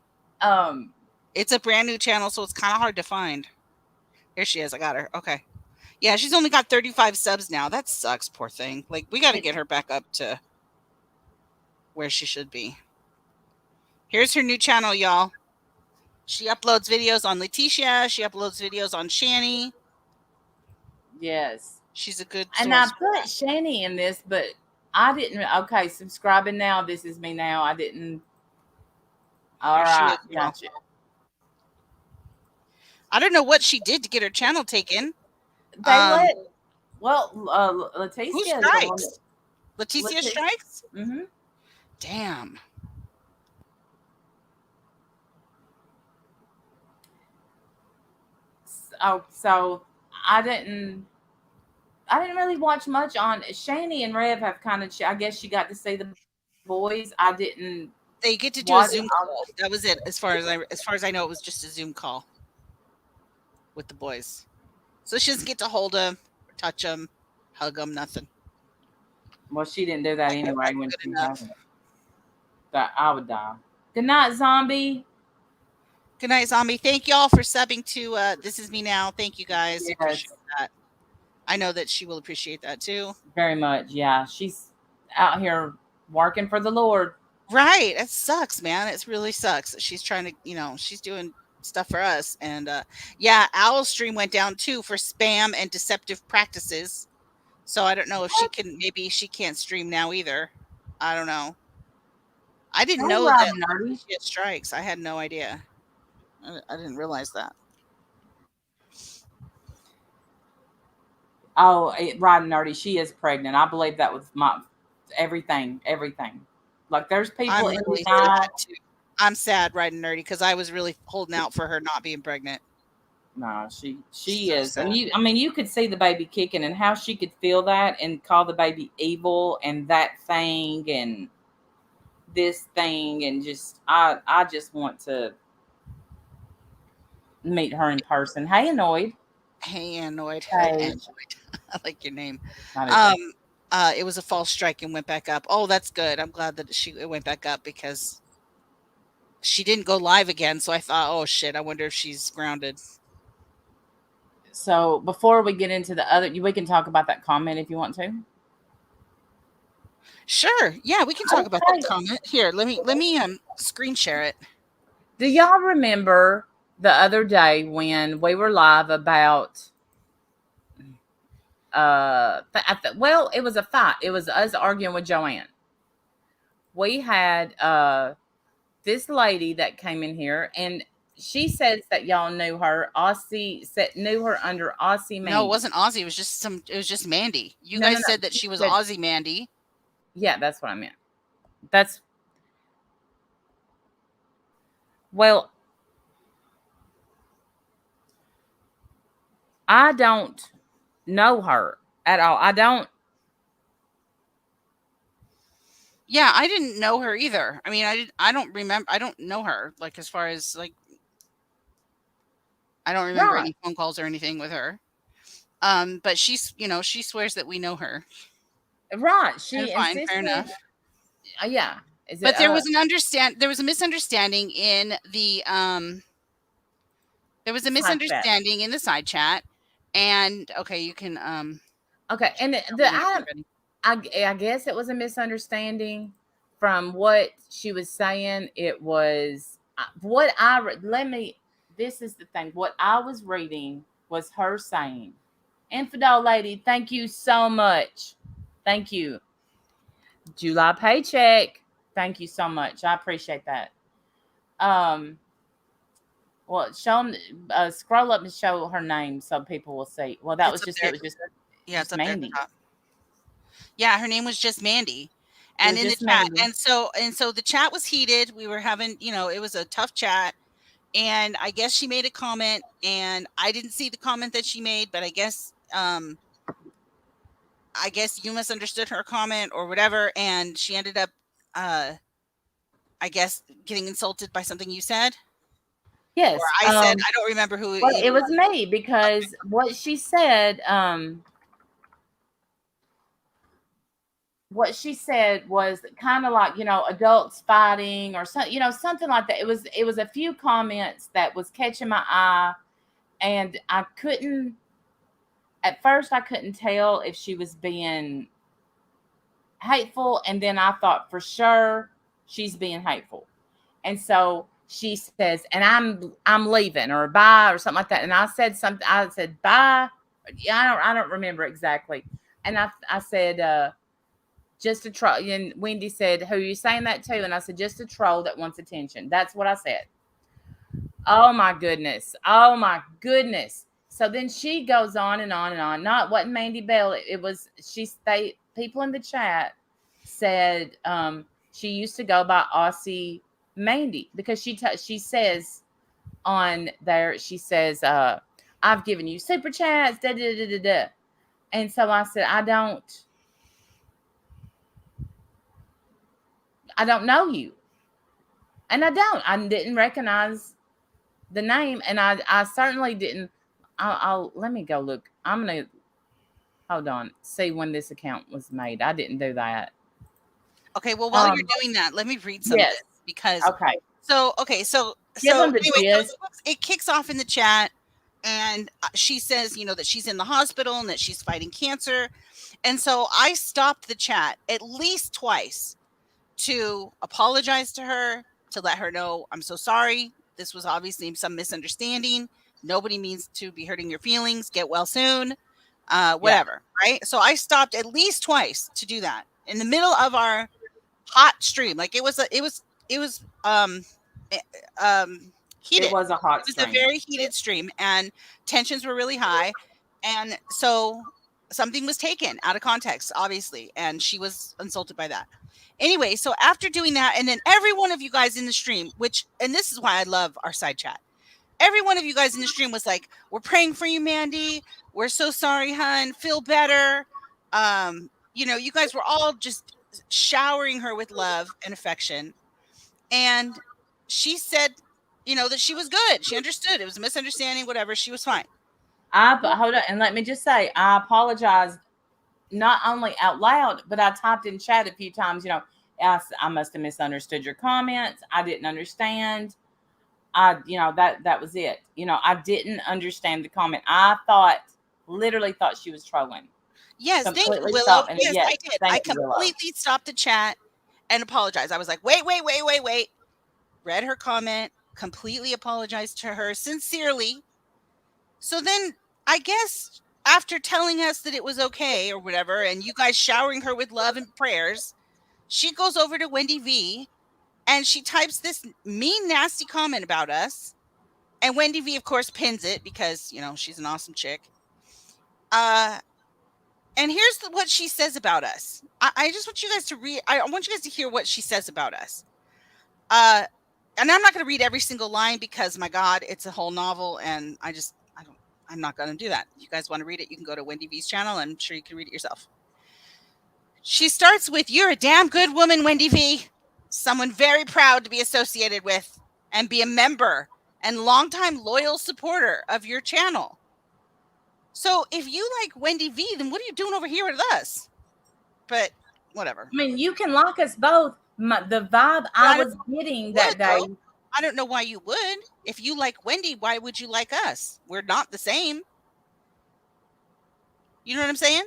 It's a brand new channel, so it's kind of hard to find. Here she is. I got her. Okay. Yeah, she's only got 35 subs now. That sucks, poor thing. Like, we got to get her back up to where she should be. Here's her new channel, y'all. She uploads videos on Letitia. She uploads videos on Shani. Yes. She's a good source. And I put Shani in this, but I didn't. Okay, subscribing now. This Is Me Now. I didn't. All right. Gotcha. I don't know what she did to get her channel taken. Leticia. Who strikes? Leticia Letitia. strikes? Mm-hmm. Damn. Oh, so I didn't. I didn't really watch much on Shani and Rev have kind of. I guess you got to see the boys. I didn't They get to watch. do a Zoom call. That was it. As far as I know, it was just a Zoom call with the boys. So she doesn't get to hold them, touch them, hug them, nothing. Well, she didn't do that anyway That's when good she enough. had it. That I would die. Good night, zombie. Good night, zombie. Thank y'all for subbing to This Is Me Now. Thank you guys. Yes, Appreciate that. I know that she will appreciate that too. very much. Yeah, she's out here working for the Lord. Right. It sucks, man. It really sucks. She's trying to, she's doing stuff for us. And yeah, Owl Stream went down too for spam and deceptive practices. So I don't know if maybe she can't stream now either. I don't know. I didn't Hey, know Rob that Nerdy. she had strikes. I had no idea. I didn't realize that. Oh, Rob Nerdy. She is pregnant. I believe that with my everything. Like there's I'm people in the really night. sad too. I'm sad, right and nerdy, because I was really holding out for her not being pregnant. No, she So is, sad. and you could see the baby kicking, and how she could feel that, and call the baby evil, and that thing, and this thing, and just I just want to meet her in person. Hey, annoyed. Hey, Annoyed. Hey, Hey, Annoyed. I like your name. I do Um, too. it was a false strike and went back up. Oh, that's good. I'm glad that it went back up because she didn't go live again. So I thought, oh shit, I wonder if she's grounded. So before we get into the other, we can talk about that comment if you want to. Sure. Yeah, we can talk about that Okay. comment. Here, let me screen share it. Do y'all remember the other day when we were live about well, it was a fight. It was us arguing with Joanne. We had this lady that came in here, and she says that y'all knew her. Aussie said knew her under Aussie No, it Mandy. wasn't Aussie. It was just Mandy. You No, no, guys no. said that She she was said, Aussie Mandy. yeah, that's what I meant. That's well, I don't know her at all. I don't. Yeah, I didn't know her either. I mean, I don't remember. I don't know her. Like as far as like, I don't remember Right, any phone calls or anything with her. But she swears that we know her. right. And She fine, fair insisted. enough. Yeah. Is it? But there was a misunderstanding in the there was a Side chat. misunderstanding in the side chat. And okay, you can Okay, and tell me whenever you're ready. I guess it was a misunderstanding from what she was saying. It was what let me. This is the thing. What I was reading was her saying, "Infidel lady, thank you so much. Thank you, July paycheck. Thank you so much. I appreciate that." Um, well, show them. Scroll up and show her name so people will see. Well, that It's was up just there. it was Yeah, it's just up there at the Mandy. top. Yeah, her name was just Mandy. It And was in the just chat, Mandy. and so the chat was heated. We were having, it was a tough chat. And I guess she made a comment, and I didn't see the comment that she made, but I guess you misunderstood her comment or whatever, and she ended up uh I guess getting insulted by something you said or Yes. I said. I don't remember who Well, either it was one. me because what she said was kind of like, adults fighting or something, something like that. It was a few comments that was catching my eye, and at first I couldn't tell if she was being hateful, and then I thought for sure she's being hateful. And so she says, and I'm leaving or bye or something like that. And I said something. I said bye. Yeah, I don't remember exactly. And I said just a troll. And Wendy said, "Who are you saying that to?" And I said, "Just a troll that wants attention." That's what I said. Oh my goodness. Oh my goodness. So then she goes on and on and on. Not what Mandy Bell. It was people in the chat said she used to go by Aussie Mandy because she says on there, she says, I've given you super chats, da da da da da. And so I said, I don't know you. And I didn't recognize the name, and I certainly didn't. I'll let me go look. I'm gonna hold on, see when this account was made. I didn't do that. Okay, well, while you're doing that, let me read some of Yes. this because Okay. so Give them the anyway, gist. it kicks off in the chat, and she says, that she's in the hospital and that she's fighting cancer, and so I stopped the chat at least twice to apologize to her, to let her know I'm so sorry. This was obviously some misunderstanding. Nobody means to be hurting your feelings. Get well soon. Whatever, right? So I stopped at least twice to do that in the middle of our hot stream. Like it was heated. It was a hot It was stream. a very heated stream, and tensions were really high, and so something was taken out of context, obviously, and she was insulted by that. Anyway, so after doing that, and then every one of you guys in the stream, and this is why I love our side chat. Every one of you guys in the stream was like, "We're praying for you, Mandy. We're so sorry, hun. Feel better." You guys were all just showering her with love and affection. And she said, that she was good. She understood. It was a misunderstanding, whatever. She was fine. Hold on, and let me just say, I apologize not only out loud, but I typed in chat a few times. I must have misunderstood your comments. I didn't understand. That was it. I didn't understand the comment. I literally thought she was trolling. Yes, thank you, Completely Willow. stopped, and Yes, yes, I did. I thank you, Willow. completely stopped the chat and apologized. I was like, wait. Read her comment, completely apologized to her sincerely. So then I guess after telling us that it was okay or whatever, and you guys showering her with love and prayers, she goes over to Wendy V and she types this mean, nasty comment about us. And Wendy V, of course, pins it because, she's an awesome chick. And here's what she says about us. I just want you guys to read. I want you guys to hear what she says about us. And I'm not going to read every single line because, my God, it's a whole novel, and I'm not going to do that. If you guys want to read it, you can go to Wendy V's channel. I'm sure you can read it yourself. She starts with, "You're a damn good woman, Wendy V. Someone very proud to be associated with and be a member and longtime loyal supporter of your channel. So if you like Wendy V, then what are you doing over here with us?" But whatever. I mean, you can like us both. The vibe I was getting that day. I don't know why you would. If you like Wendy, why would you like us? We're not the same. You know what I'm saying?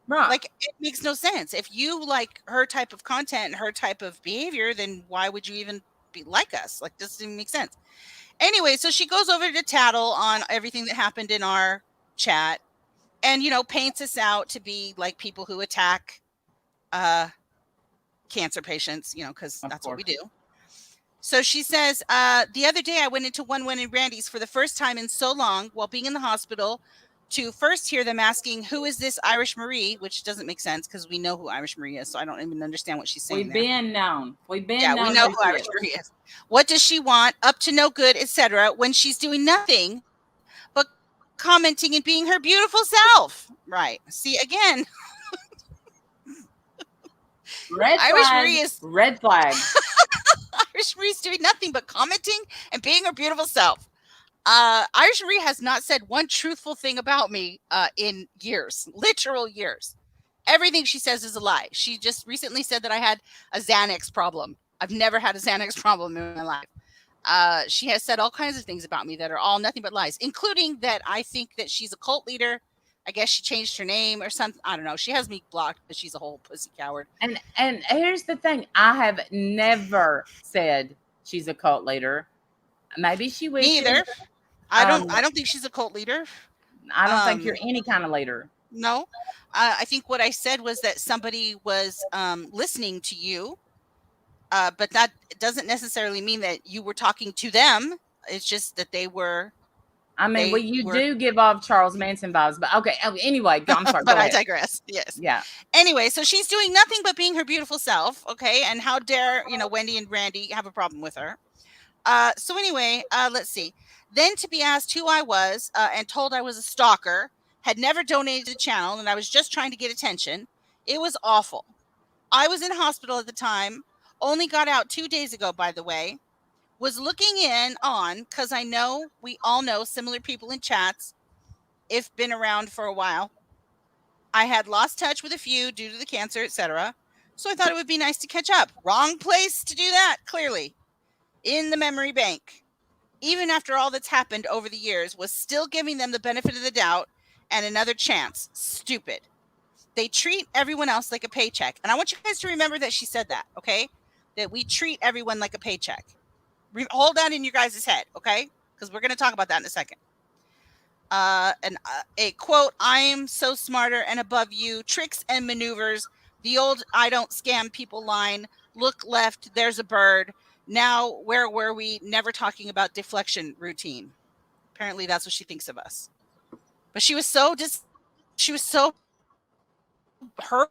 Right. Like, it makes no sense. If you like her type of content and her type of behavior, then why would you even be like us? Like, this doesn't make sense. Anyway, so she goes over to tattle on everything that happened in our chat and, paints us out to be like people who attack cancer patients, because that's what we do. So she says, "The other day I went into One and Randy's for the first time in so long while being in the hospital to first hear them asking, 'Who is this Irish Marie?' Which doesn't make sense because we know who Irish Marie is. So I don't even understand what she's saying. We've been known. We know who Irish Marie is. What does she want? Up to no good, etc. when she's doing nothing but commenting and being her beautiful self." Right. See, again. Red flag. Irish Marie's doing nothing but commenting and being her beautiful self. Irish Marie has not said one truthful thing about me in years, literal years. Everything she says is a lie. She just recently said that I had a Xanax problem. I've never had a Xanax problem in my life. She has said all kinds of things about me that are all nothing but lies, including that I think that she's a cult leader. I guess she changed her name or something. I don't know. She has me blocked because she's a whole pussy coward. And here's the thing. I have never said she's a cult leader. Maybe she wishes. Me either. I don't think she's a cult leader. I don't think you're any kind of leader. No. I think what I said was that somebody was listening to you. But that doesn't necessarily mean that you were talking to them. It's just that they were I mean, They well, you were- do give off Charles Manson vibes, but okay. Anyway, I'm sorry. but Go I ahead. digress. Yes. Yeah. Anyway, so she's doing nothing but being her beautiful self. Okay. And how dare, Wendy and Randy have a problem with her. So anyway, let's see. Then to be asked who I was and told I was a stalker, had never donated to the channel, and I was just trying to get attention. It was awful. I was in hospital at the time, only got out 2 days ago, by the way. Was looking in on, because I know we all know similar people in chats, if been around for a while. I had lost touch with a few due to the cancer, etc. So I thought it would be nice to catch up. Wrong place to do that, clearly. In the memory bank. Even after all that's happened over the years, was still giving them the benefit of the doubt and another chance. Stupid. They treat everyone else like a paycheck. And I want you guys to remember that she said that, okay? That we treat everyone like a paycheck. Hold that in your guys' head, okay? Because we're going to talk about that in a second. A quote, I am so smarter and above you, tricks and maneuvers, the old I don't scam people line, look left, there's a bird. Now, where were we? Never talking about deflection routine. Apparently that's what she thinks of us. But she was so hurt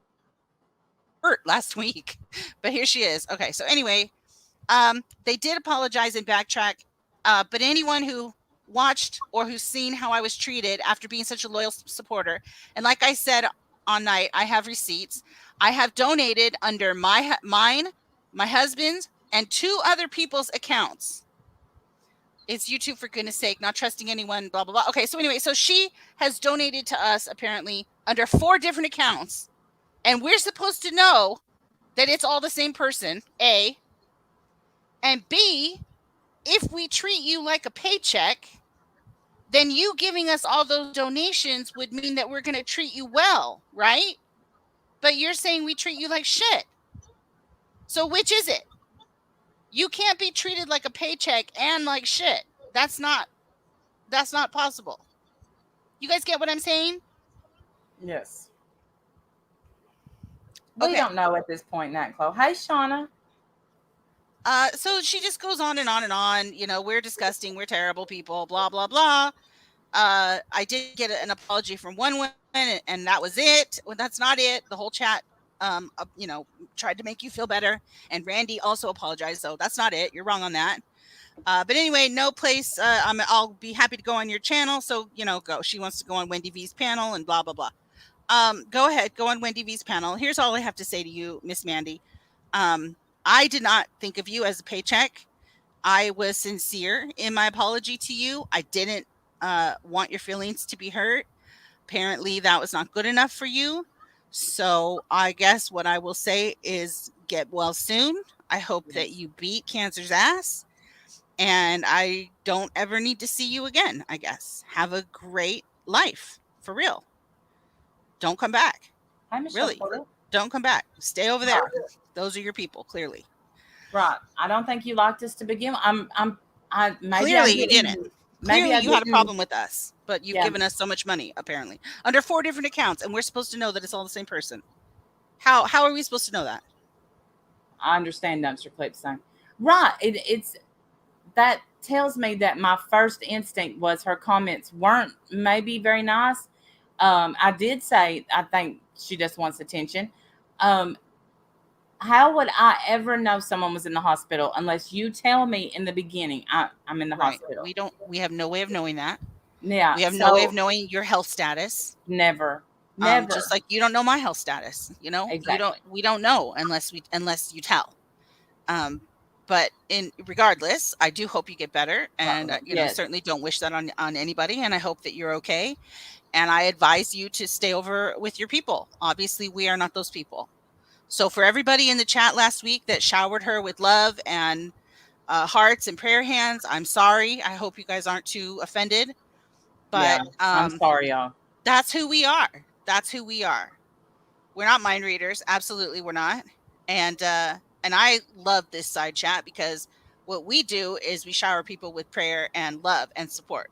last week. But here she is. Okay, so anyway, they did apologize and backtrack. But anyone who watched or who's seen how I was treated after being such a loyal supporter, and like I said on night, I have receipts. I have donated under mine, my husband's, and 2 other people's accounts. It's YouTube, for goodness sake, not trusting anyone, blah, blah, blah. Okay, so anyway, so she has donated to us apparently under 4 different accounts. And we're supposed to know that it's all the same person, A. And B, if we treat you like a paycheck, then you giving us all those donations would mean that we're going to treat you well, right? But you're saying we treat you like shit. So which is it? You can't be treated like a paycheck and like shit. That's not possible. You guys get what I'm saying? Yes. We don't know at this point, Nat Chloe. Hey, Shauna. So she just goes on and on and on. We're disgusting. We're terrible people. Blah, blah, blah. I did get an apology from one woman, and that was it. Well, that's not it. The whole chat, tried to make you feel better. And Randy also apologized. So that's not it. You're wrong on that. But anyway, no place. I'll be happy to go on your channel. So, go. She wants to go on Wendy V's panel and blah, blah, blah. Go ahead. Go on Wendy V's panel. Here's all I have to say to you, Miss Mandy. I did not think of you as a paycheck. I was sincere in my apology to you. I didn't want your feelings to be hurt. Apparently that was not good enough for you. So I guess what I will say is get well soon. I hope that you beat cancer's ass, and I don't ever need to see you again, I guess. Have a great life, for real. Don't come back. Hi, Michelle. Really, don't come back. Stay over there. Those are your people, clearly. Right. I don't think you liked us to begin with. Clearly you didn't. Maybe you had a problem with us, but you've given us so much money, apparently, under 4 different accounts, and we're supposed to know that it's all the same person. How are we supposed to know that? I understand dumpster clips thing. Right. It's that tells me that my first instinct was her comments weren't maybe very nice. I did say I think she just wants attention. How would I ever know someone was in the hospital unless you tell me in the beginning I'm in the hospital? We have no way of knowing that. Yeah. We have no way of knowing your health status. Never. Just like you don't know my health status, Exactly. We don't know unless you tell. But regardless, I do hope you get better, and certainly don't wish that on anybody. And I hope that you're okay. And I advise you to stay over with your people. Obviously, we are not those people. So for everybody in the chat last week that showered her with love and hearts and prayer hands, I'm sorry. I hope you guys aren't too offended. But I'm sorry, y'all. That's who we are. That's who we are. We're not mind readers. Absolutely, we're not. And I love this side chat because what we do is we shower people with prayer and love and support.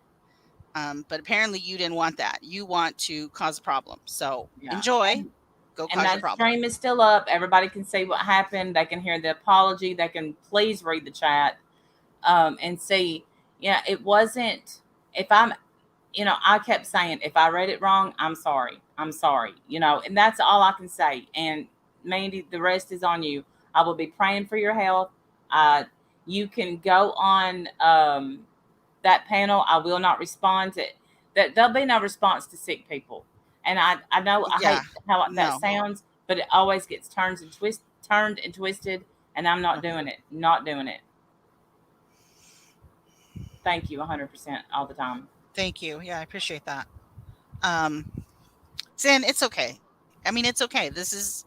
But apparently you didn't want that. You want to cause a problem. So enjoy. Go cause a problem. And that stream is still up. Everybody can see what happened. They can hear the apology. They can please read the chat and see. Yeah, it wasn't. If I'm I kept saying, if I read it wrong, I'm sorry. I'm sorry. And that's all I can say. And Mandy, the rest is on you. I will be praying for your health. Uh, you can go on that panel. I will not respond to that. There'll be no response to sick people. And I know I Yeah. hate how that No. sounds, but it always gets turned and twisted, and I'm not doing it. Not doing it. Thank you 100% all the time. Thank you. Yeah, I appreciate that. Um, Zan, it's okay. I mean, it's okay. This is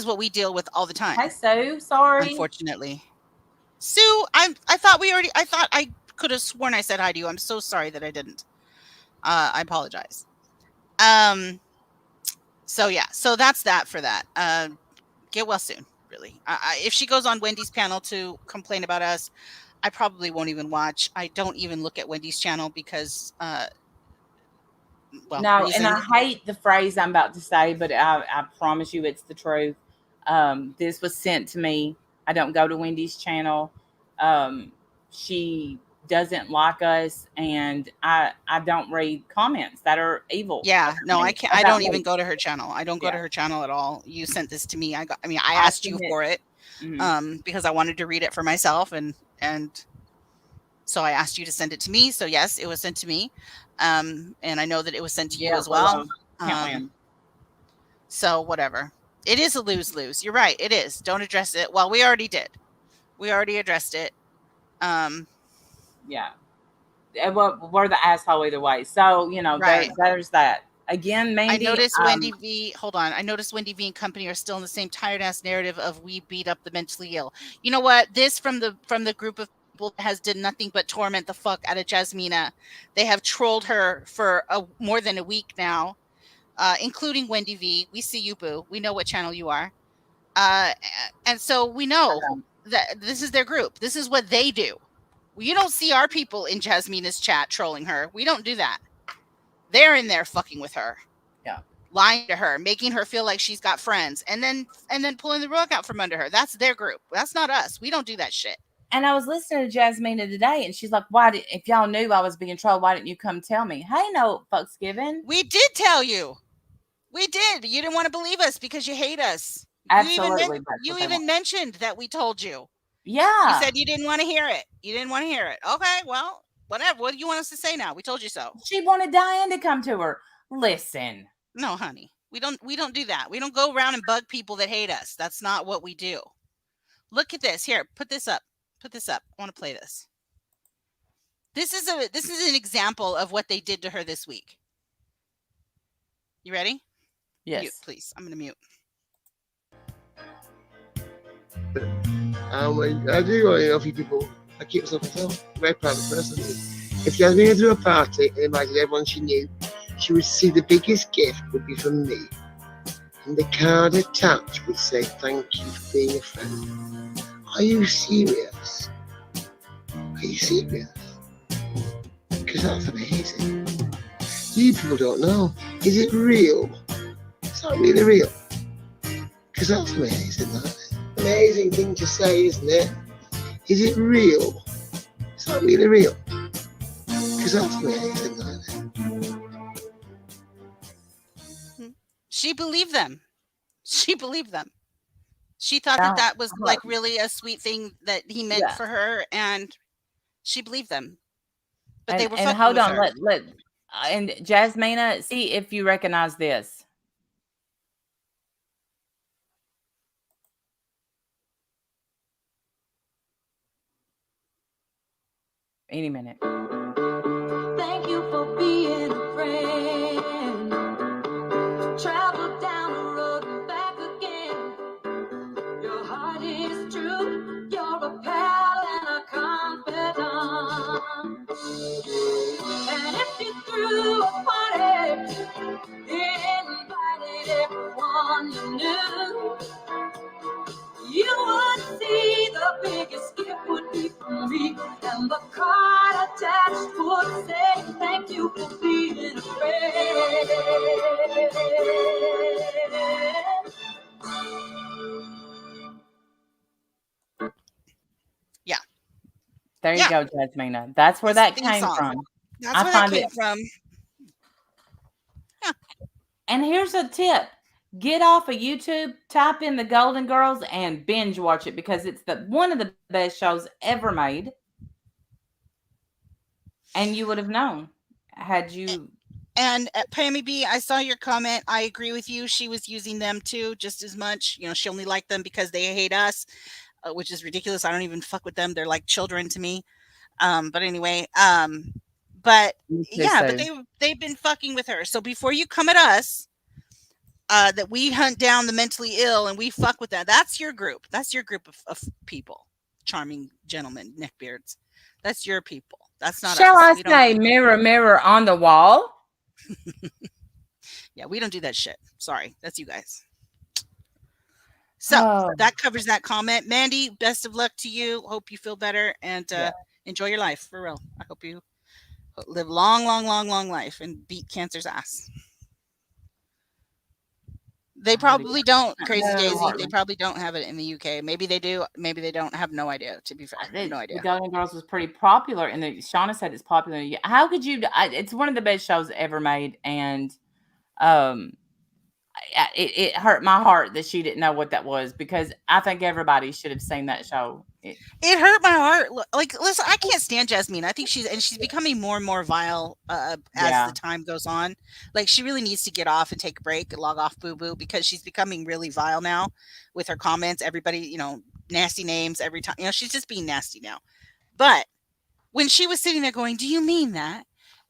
what we deal with all the time. Hey, Sue, sorry. Unfortunately. Sue, I thought I could have sworn I said hi to you. I'm so sorry that I didn't. I apologize. So yeah, so that's that for that. Get well soon, really. If she goes on Wendy's panel to complain about us, I probably won't even watch. I don't even look at Wendy's channel because No, and reasons. I hate the phrase I'm about to say, but I promise you it's the truth. This was sent to me. I don't go to Wendy's channel. She doesn't like us, and I don't read comments that are evil. Yeah, no, I can't. I about don't me. even go to her channel. I don't go Yeah. to her channel at all. You sent this to me. I asked you submit- for it because I wanted to read it for myself, and so I asked you to send it to me. So yes, it was sent to me, and I know that it was sent to you as well. Can't win. So whatever. It is a lose-lose. You're right. It is. Don't address it. Well, we already did. We already addressed it. Yeah. Well, we're the asshole either way. So, Right. there's that. Again, Mandy. I noticed Wendy V. Hold on. I noticed Wendy V and company are still in the same tired ass narrative of we beat up the mentally ill. You know what? This from the group of people that has did nothing but torment the fuck out of Jasmina. They have trolled her for more than a week now, including Wendy V. We see you, boo. We know what channel you are. And so we know that this is their group. This is what they do. You don't see our people in Jasmina's chat trolling her. We don't do that. They're in there fucking with her. Yeah. Lying to her, making her feel like she's got friends, and then pulling the rug out from under her. That's their group. That's not us. We don't do that shit. And I was listening to Jasmina today, and she's like, if y'all knew I was being trolled, why didn't you come tell me? Hey, no fucks given. We did tell you. We did. You didn't want to believe us because you hate us. Absolutely. You even mentioned that we told you. Yeah. You said you didn't want to hear it. You didn't want to hear it. Okay, well, whatever. What do you want us to say now? We told you so. She wanted Diane to come to her. Listen. No, honey. We don't do that. We don't go around and bug people that hate us. That's not what we do. Look at this. Here, put this up. Put this up. I want to play this. This is an example of what they did to her this week. You ready? Yes. Mute, please. I'm going to mute. I do want to know a few people. I keep myself a very private person. If Jasmine threw a party and invited everyone she knew, she would see the biggest gift would be from me. And the card attached would say, "Thank you for being a friend." Are you serious? Are you serious? Because that's amazing. You people don't know. Is it real? Is that really real? Because that's amazing, that is. Amazing thing to say, isn't it? Is it real? Is that really real? Because that's amazing, that is. She believed them. She believed them. She thought that was like really a sweet thing that he meant for her, and she believed them. But they were fucking hold with on, her. And Jasmina, see if you recognize this. Any minute. Thank you for being a friend. Travel down the road and back again. Your heart is true. You're a pal and a confidant. And if you threw a party, invited everyone you knew, you would see the biggest gift would be from me, and the card attached would say, "Thank you for being a friend." There you go, Jasmina. That's where that came from. That's where that came from. And here's a tip. Get off of YouTube, type in the Golden Girls and binge watch it because it's the one of the best shows ever made. And you would have known had you. And Pammy B, I saw your comment. I agree with you. She was using them too, just as much. She only liked them because they hate us, which is ridiculous. I don't even fuck with them. They're like children to me. But anyway, but Me too, yeah, but so. they've been fucking with her. So before you come at us, that we hunt down the mentally ill and we fuck with that. That's your group. That's your group of people. Charming gentlemen, neckbeards. That's your people. That's not Shall us. I We don't say do mirror, mirror on the wall? Yeah, we don't do that shit. Sorry. That's you guys. So Oh, that covers that comment. Mandy, best of luck to you. Hope you feel better and yeah. enjoy your life for real. I hope you live long, long, long, long life and beat cancer's ass. They I hope he probably don't, Crazy no, Daisy. They Hartley. probably don't have it in the UK. Maybe they do. Maybe they don't. Have no idea. To be fair, I have no The idea. Golden Girls was pretty popular, and Shauna said it's popular. How could you? It's one of the best shows ever made, and um, it hurt my heart that she didn't know what that was because I think everybody should have seen that show. It hurt my heart. Like, listen, I can't stand Jasmine. I think she's becoming more and more vile as Yeah, the time goes on. Like, she really needs to get off and take a break, log off, boo boo, because she's becoming really vile now with her comments. Everybody, nasty names every time. She's just being nasty now. But when she was sitting there going, "Do you mean that?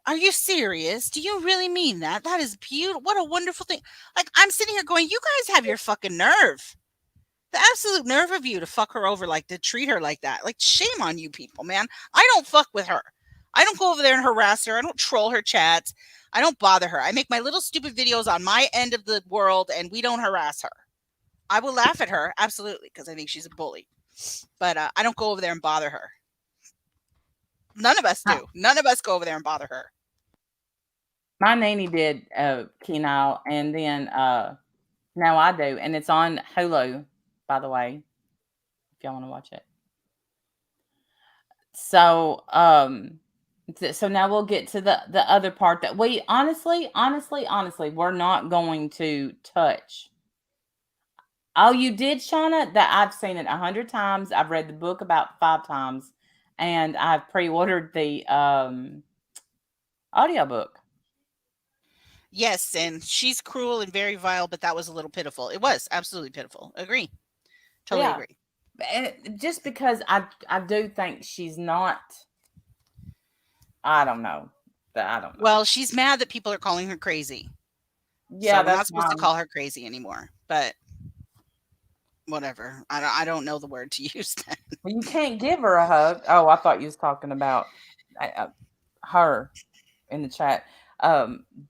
Are you serious? Do you really mean that? That is beautiful. What a wonderful thing." Like, I'm sitting here going, "You guys have your fucking nerve. The absolute nerve of you to fuck her over, like to treat her like that. Like, shame on you people, man. I don't fuck with her. I don't go over there and harass her. I don't troll her chats. I don't bother her. I make my little stupid videos on my end of the world and we don't harass her. I will laugh at her, absolutely, because I think she's a bully. But I don't go over there and bother her. None of us do. None of us go over there and bother her. my nanny did Kenile, and then now I do, and it's on Hulu, by the way, if y'all want to watch it. So so now we'll get to the other part that we honestly we're not going to touch. Oh, you did, Shauna? That I've seen it 100 times. I've read the book about 5 times, and I've pre-ordered the audiobook. Yes, and she's cruel and very vile, but that was a little pitiful. It was absolutely pitiful. Agree. Totally Yeah, agree. just because I do think she's not. I don't know. I don't know. Well, she's mad that people are calling her crazy. So Yeah, we're not that's supposed to fine. call her crazy anymore. But whatever. I don't know the word to use then. Well, you can't give her a hug. Oh, I thought you was talking about her in the chat,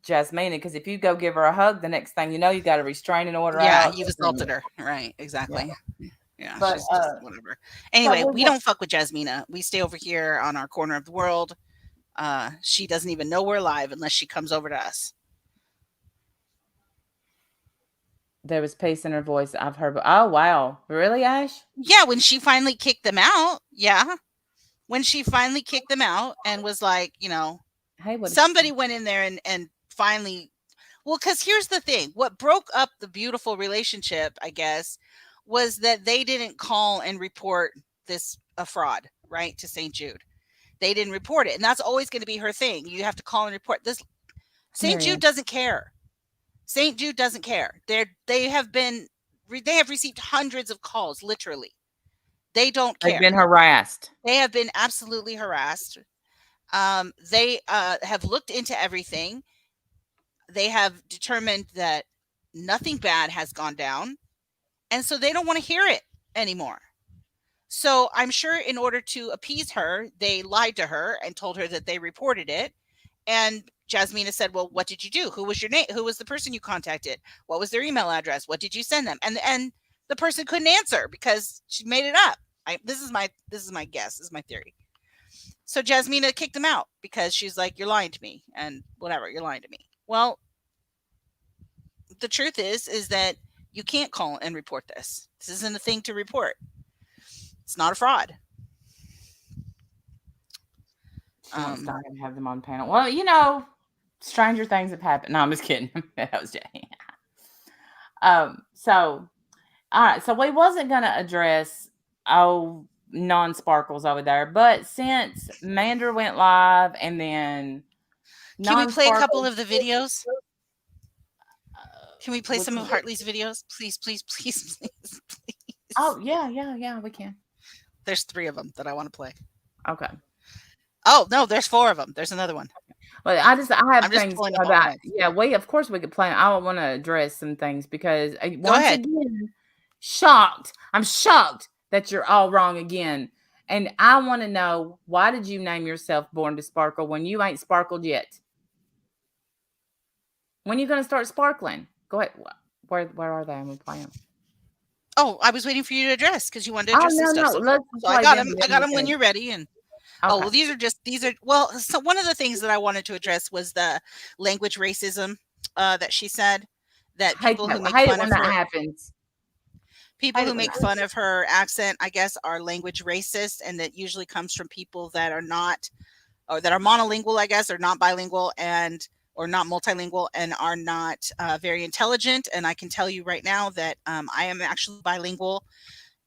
Jasmine. Because if you go give her a hug, the next thing you know, you got a restraining order Yeah, out. you've assaulted her. Right, Yeah, exactly. Yeah, but she's just whatever. so Anyway, we we don't fuck with Jasmina. We stay over here on our corner of the world. She doesn't even know we're alive unless she comes over to us. there was peace in her voice. I've heard. Oh wow, really, Ash? Yeah, when she finally kicked them out. Yeah. When she finally kicked them out and was like, Hey, what? somebody went in there and finally, well, because here's the thing, what broke up the beautiful relationship, I guess, was that they didn't call and report this a fraud, right, to St. Jude. They didn't report it, and that's always going to be her thing. You have to call and report this. St. Jude Marion. doesn't care. St. Jude doesn't care. They have received hundreds of calls, literally. They don't They've care. been harassed. They have been absolutely harassed. They have looked into everything. They have determined that nothing bad has gone down. And so they don't want to hear it anymore. So I'm sure in order to appease her, they lied to her and told her that they reported it. And Jasmina said, "Well, what did you do? Who was your name? Who was the person you contacted? What was their email address? What did you send them?" And the person couldn't answer because she made it up. This is my guess. This is my theory. So Jasmina kicked him out because she's like, "You're lying to me," and whatever, "You're lying to me." Well, the truth is that you can't call and report this. This isn't a thing to report. It's not a fraud. She wants to have them on panel. Well, stranger things have happened. No, I'm just kidding. That was Jay. So all right, so we wasn't gonna address non-sparkles over there, but since Mander went live and then Can we play a couple non-sparkles, of the videos? Can we play which some of one? Hartley's videos? Please, please, please, please, please. Oh yeah, we can. There's 3 of them that I want to play. Okay. Oh, no, there's 4 of them. There's another one. But I have I'm just things pulling up all about mine. yeah, of course we could play. I want to address some things because Go once ahead. again, I'm shocked that you're all wrong again. And I want to know, why did you name yourself Born to Sparkle when you ain't sparkled yet? When are you going to start sparkling? Go ahead. Where are they? I'm going to play them. Oh, I was waiting for you to address because you wanted to Oh, address this no. stuff. Let's So I play got them. them. I got them when you're ready. And Okay. oh, well, these are well. So one of the things that I wanted to address was the language racism that she said that people who make fun of that her happens. people who make fun of her accent, I guess, are language racist, and that usually comes from people that are not, or that are monolingual, I guess, or not bilingual, and or not multilingual, and are not very intelligent. And I can tell you right now that I am actually bilingual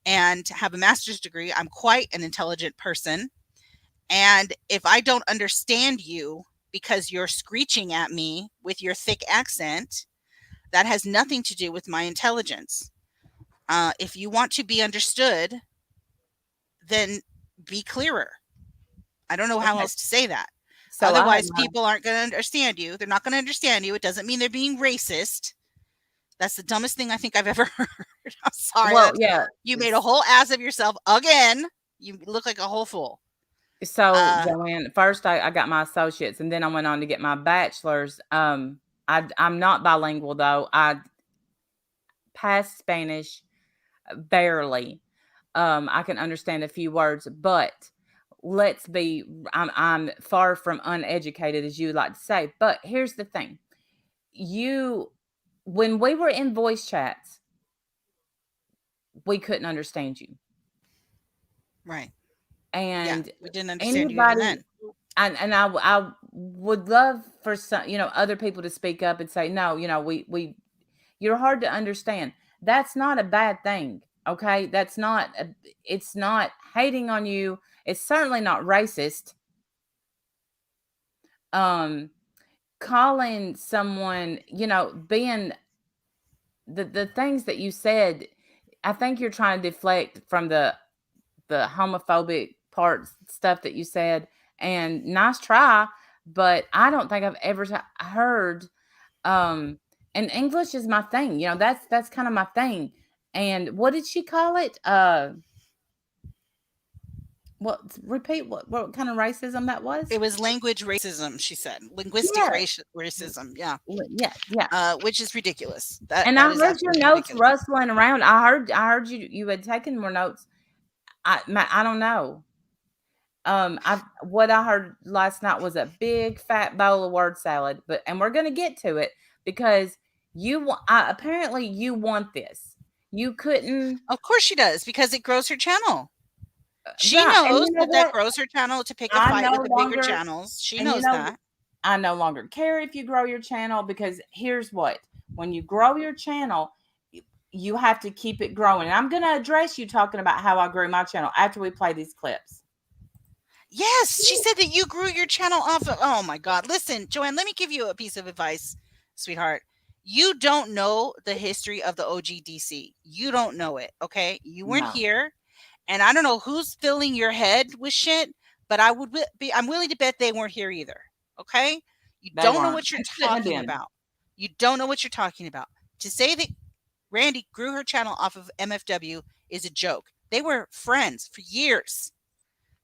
and have a master's degree. I'm quite an intelligent person. And if I don't understand you because you're screeching at me with your thick accent, that has nothing to do with my intelligence. If you want to be understood, then be clearer. I don't know how else to say that. So otherwise, people aren't going to understand you. They're not going to understand you. It doesn't mean they're being racist. That's the dumbest thing I think I've ever heard. I'm sorry. Well, yeah. You made a whole ass of yourself again. You look like a whole fool. So, Joanne, first I got my associates, and then I went on to get my bachelor's. I'm not bilingual, though. I passed Spanish barely. I can understand a few words, but I'm far from uneducated, as you like to say. But here's the thing. When we were in voice chats, we couldn't understand you. Right. And we didn't understand you even then. And I would love for some, other people to speak up and say, no, you're hard to understand. That's not a bad thing. Okay. It's not hating on you. It's certainly not racist. Calling someone, being the things that you said, I think you're trying to deflect from the homophobic stuff that you said, and nice try, but I don't think I've ever heard, and English is my thing, that's kind of my thing. And what did she call it? Repeat what kind of racism that was? It was language racism, she said. Linguistic racism, yeah. Which is ridiculous. I heard your notes rustling around. I heard you had taken more notes. I don't know. What I heard last night was a big fat bowl of word salad, and we're gonna get to it because apparently you want this. You couldn't. Of course she does, because it grows her channel. She knows that grows her channel to pick a fight with the bigger channels. She knows that. I no longer care if you grow your channel, because here's what: when you grow your channel, you have to keep it growing. And I'm going to address you talking about how I grew my channel after we play these clips. Yes, she said that you grew your channel off of. Oh my God! Listen, Joanne, let me give you a piece of advice, sweetheart. You don't know the history of the OGDC. You don't know it. Okay, you weren't here. And I don't know who's filling your head with shit, but I'm willing to bet they weren't here either. Okay? You don't know what you're talking about. You don't know what you're talking about. To say that Randy grew her channel off of MFW is a joke. They were friends for years.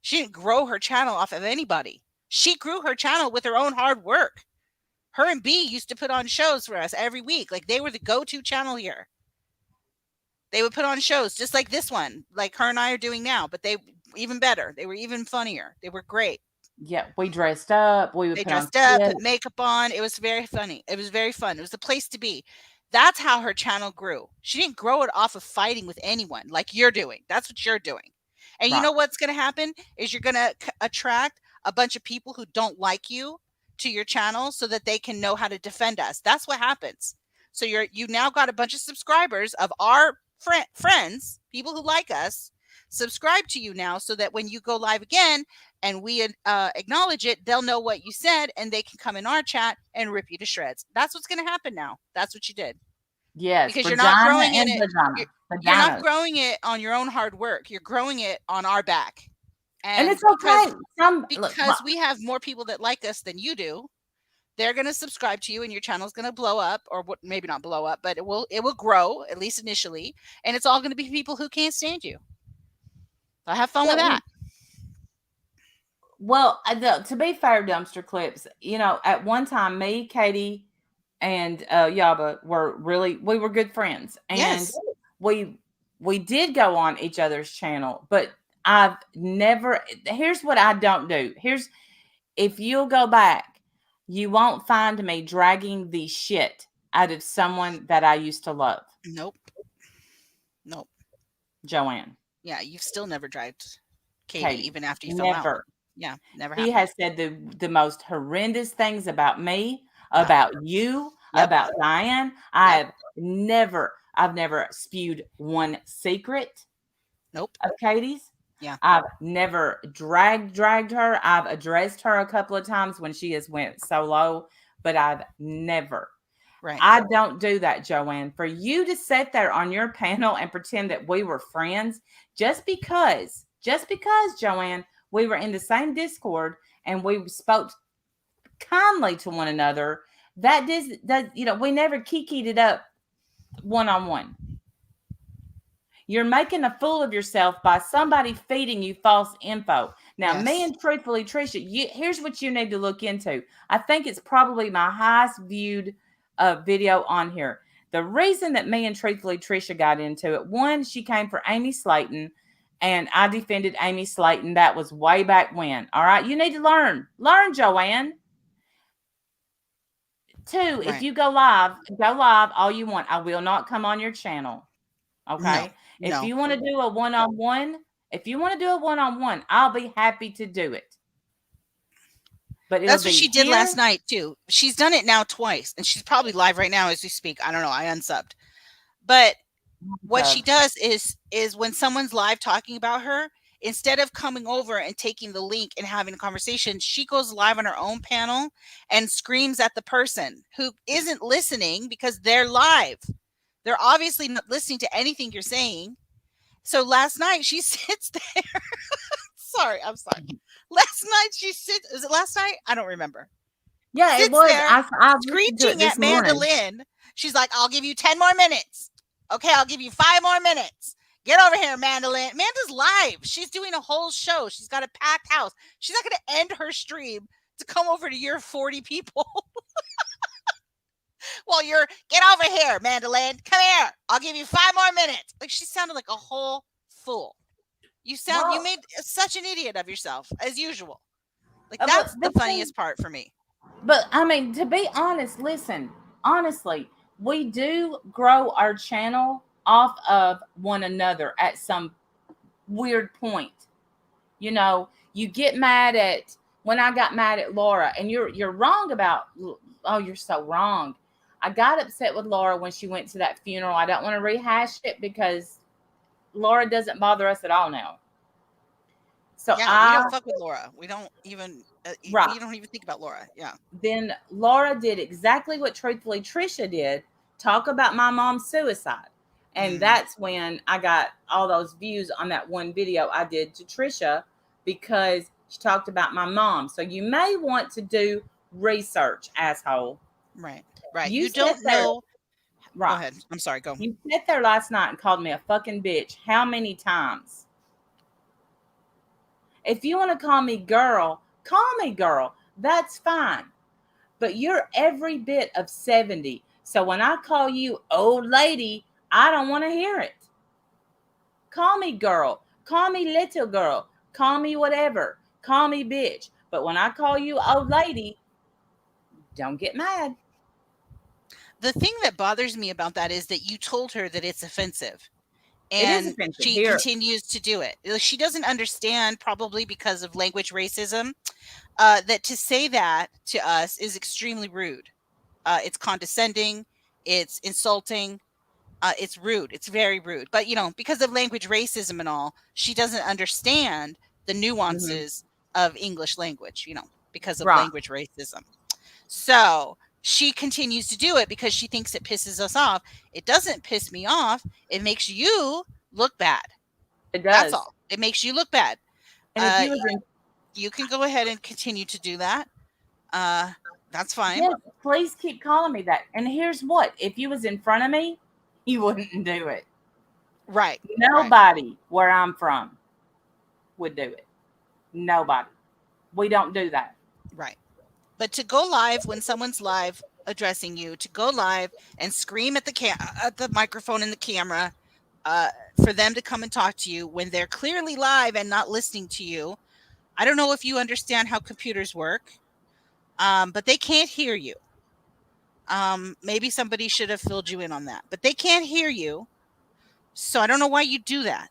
She didn't grow her channel off of anybody. She grew her channel with her own hard work. Her and B used to put on shows for us every week. Like, they were the go-to channel here. They would put on shows just like this one, like her and I are doing now, but they even better. They were even funnier. They were great. Yeah, we dressed up. They dressed up, put makeup on. It was very funny. It was very fun. It was the place to be. That's how her channel grew. She didn't grow it off of fighting with anyone like you're doing. That's what you're doing. And you know what's going to happen is you're going to attract a bunch of people who don't like you to your channel so that they can know how to defend us. That's what happens. So you now got a bunch of subscribers of our friends, people who like us, subscribe to you now, so that when you go live again and we acknowledge it, they'll know what you said and they can come in our chat and rip you to shreds. That's what's going to happen now. That's what you did. Yes, Because you're not vagina growing in and it. vagina. You're not Vaginas. growing it on your own hard work. You're growing it on our back. And it's because okay. because we have more people that like us than you do, they're going to subscribe to you and your channel's going to blow up, or maybe not blow up, but it will grow, at least initially, and it's all going to be people who can't stand you. So have fun with that. Well, to be fair, Dumpster Clips, at one time, me, Katie, and Yaba we were good friends, and Yes. we did go on each other's channel, but I've never. Here's what I don't do. If you'll go back, you won't find me dragging the shit out of someone that I used to love. Nope. Joanne. Yeah, you've still never dragged Katie even after you fell never. out. Yeah, never He happened. has said the most horrendous things about me, about you, about Diane. I've never spewed one secret. Nope. Of Katie's. Yeah. I've never dragged her. I've addressed her a couple of times when she has went solo, but I've never. Right. I don't do that, Joanne. For you to sit there on your panel and pretend that we were friends just because, Joanne, we were in the same Discord and we spoke kindly to one another. That does we never kikied it up one-on-one. You're making a fool of yourself by somebody feeding you false info. Now, me and Truthfully Trisha, here's what you need to look into. I think it's probably my highest viewed video on here. The reason that me and Truthfully Trisha got into it, one, she came for Amy Slayton, and I defended Amy Slayton. That was way back when. All right, you need to learn, Joanne. Two, if you go live all you want. I will not come on your channel. Okay. If you want to do a one-on-one, I'll be happy to do it. But that's what she did last night too. She's done it now twice, and she's probably live right now as we speak. I don't know. I unsubbed. But what she does is when someone's live talking about her, instead of coming over and taking the link and having a conversation, she goes live on her own panel and screams at the person who isn't listening because they're live. They're obviously not listening to anything you're saying. So last night she sits there. I'm sorry. Last night she sits. Is it last night? I don't remember. Yeah, it was. I screeching at Mandolin. She's like, "I'll give you 10 more minutes. Okay, I'll give you 5 more minutes. Get over here, Mandolin." Amanda's live. She's doing a whole show. She's got a packed house. She's not going to end her stream to come over to your 40 people. Well, get over here, Mandolin. Come here. I'll give you 5 more minutes. Like, she sounded like a whole fool. You made such an idiot of yourself, as usual. Like, that's the funniest part for me. But, I mean, to be honest, listen, honestly, we do grow our channel off of one another at some weird point. You get mad at, when I got mad at Laura, and you're wrong about, you're so wrong. I got upset with Laura when she went to that funeral. I don't want to rehash it because Laura doesn't bother us at all now. So we don't fuck with Laura. We don't even you don't even think about Laura. Yeah. Then Laura did exactly what Truthfully Trisha did, talk about my mom's suicide. And that's when I got all those views on that one video I did to Trisha, because she talked about my mom. So you may want to do research, asshole. Right. You don't know. Right. Go ahead. I'm sorry. Go. You sat there last night and called me a fucking bitch. How many times? If you want to call me girl, call me girl. That's fine. But you're every bit of 70. So when I call you old lady, I don't want to hear it. Call me girl. Call me little girl. Call me whatever. Call me bitch. But when I call you old lady, don't get mad. The thing that bothers me about that is that you told her that it's offensive. It is and offensive she here. continues to do it. She doesn't understand, probably because of language racism, that to say that to us is extremely rude. It's condescending, it's insulting, it's rude. It's very rude. But because of language racism and all, she doesn't understand the nuances of English language, because of Right. language racism. So she continues to do it because she thinks it pisses us off. It doesn't piss me off. It makes you look bad. It That's does. all. It makes you look bad. And if you was in, You can go ahead and continue to do that. That's fine. yes, please keep calling me that. And here's what: if you was in front of me, you wouldn't do it. Right. Nobody where I'm from would do it. Nobody. We don't do that. Right. But to go live when someone's live addressing you, to go live and scream at the microphone and the camera, for them to come and talk to you when they're clearly live and not listening to you. I don't know if you understand how computers work, but they can't hear you. Maybe somebody should have filled you in on that, but they can't hear you. So I don't know why you do that.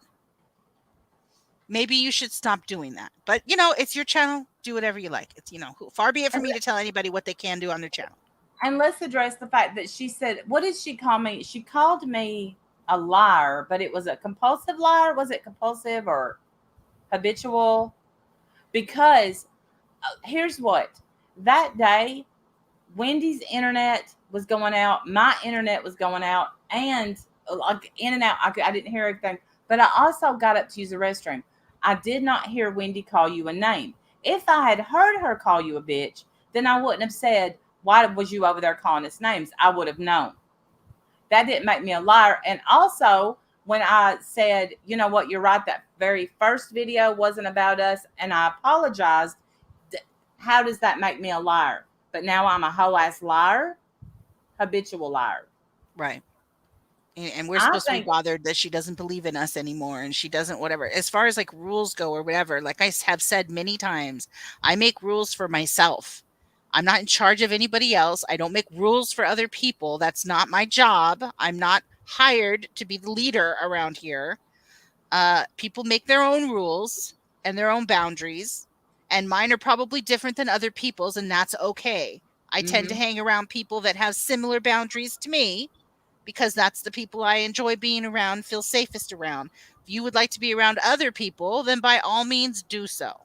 Maybe you should stop doing that. But it's your channel. Do whatever you like. It's far be it for me to tell anybody what they can do on their channel. And let's address the fact that she said, what did she call me? She called me a liar, but it was a compulsive liar. Was it compulsive or habitual? Because here's what: that day, Wendy's internet was going out, my internet was going out, and in and out. I didn't hear anything, but I also got up to use the restroom. I did not hear Wendy call you a name. If I had heard her call you a bitch, then I wouldn't have said, why was you over there calling us names? I would have known. That didn't make me a liar. And also, when I said, you know what, you're right, that very first video wasn't about us, and I apologized, how does that make me a liar? But now I'm a whole ass liar, habitual liar. Right. And we're supposed to be bothered that she doesn't believe in us anymore, and she doesn't whatever. As far as like rules go or whatever, like I have said many times, I make rules for myself. I'm not in charge of anybody else. I don't make rules for other people. That's not my job. I'm not hired to be the leader around here. People make their own rules and their own boundaries, and mine are probably different than other people's, and that's okay. I tend to hang around people that have similar boundaries to me, because that's the people I enjoy being around, feel safest around. If you would like to be around other people, then by all means do so.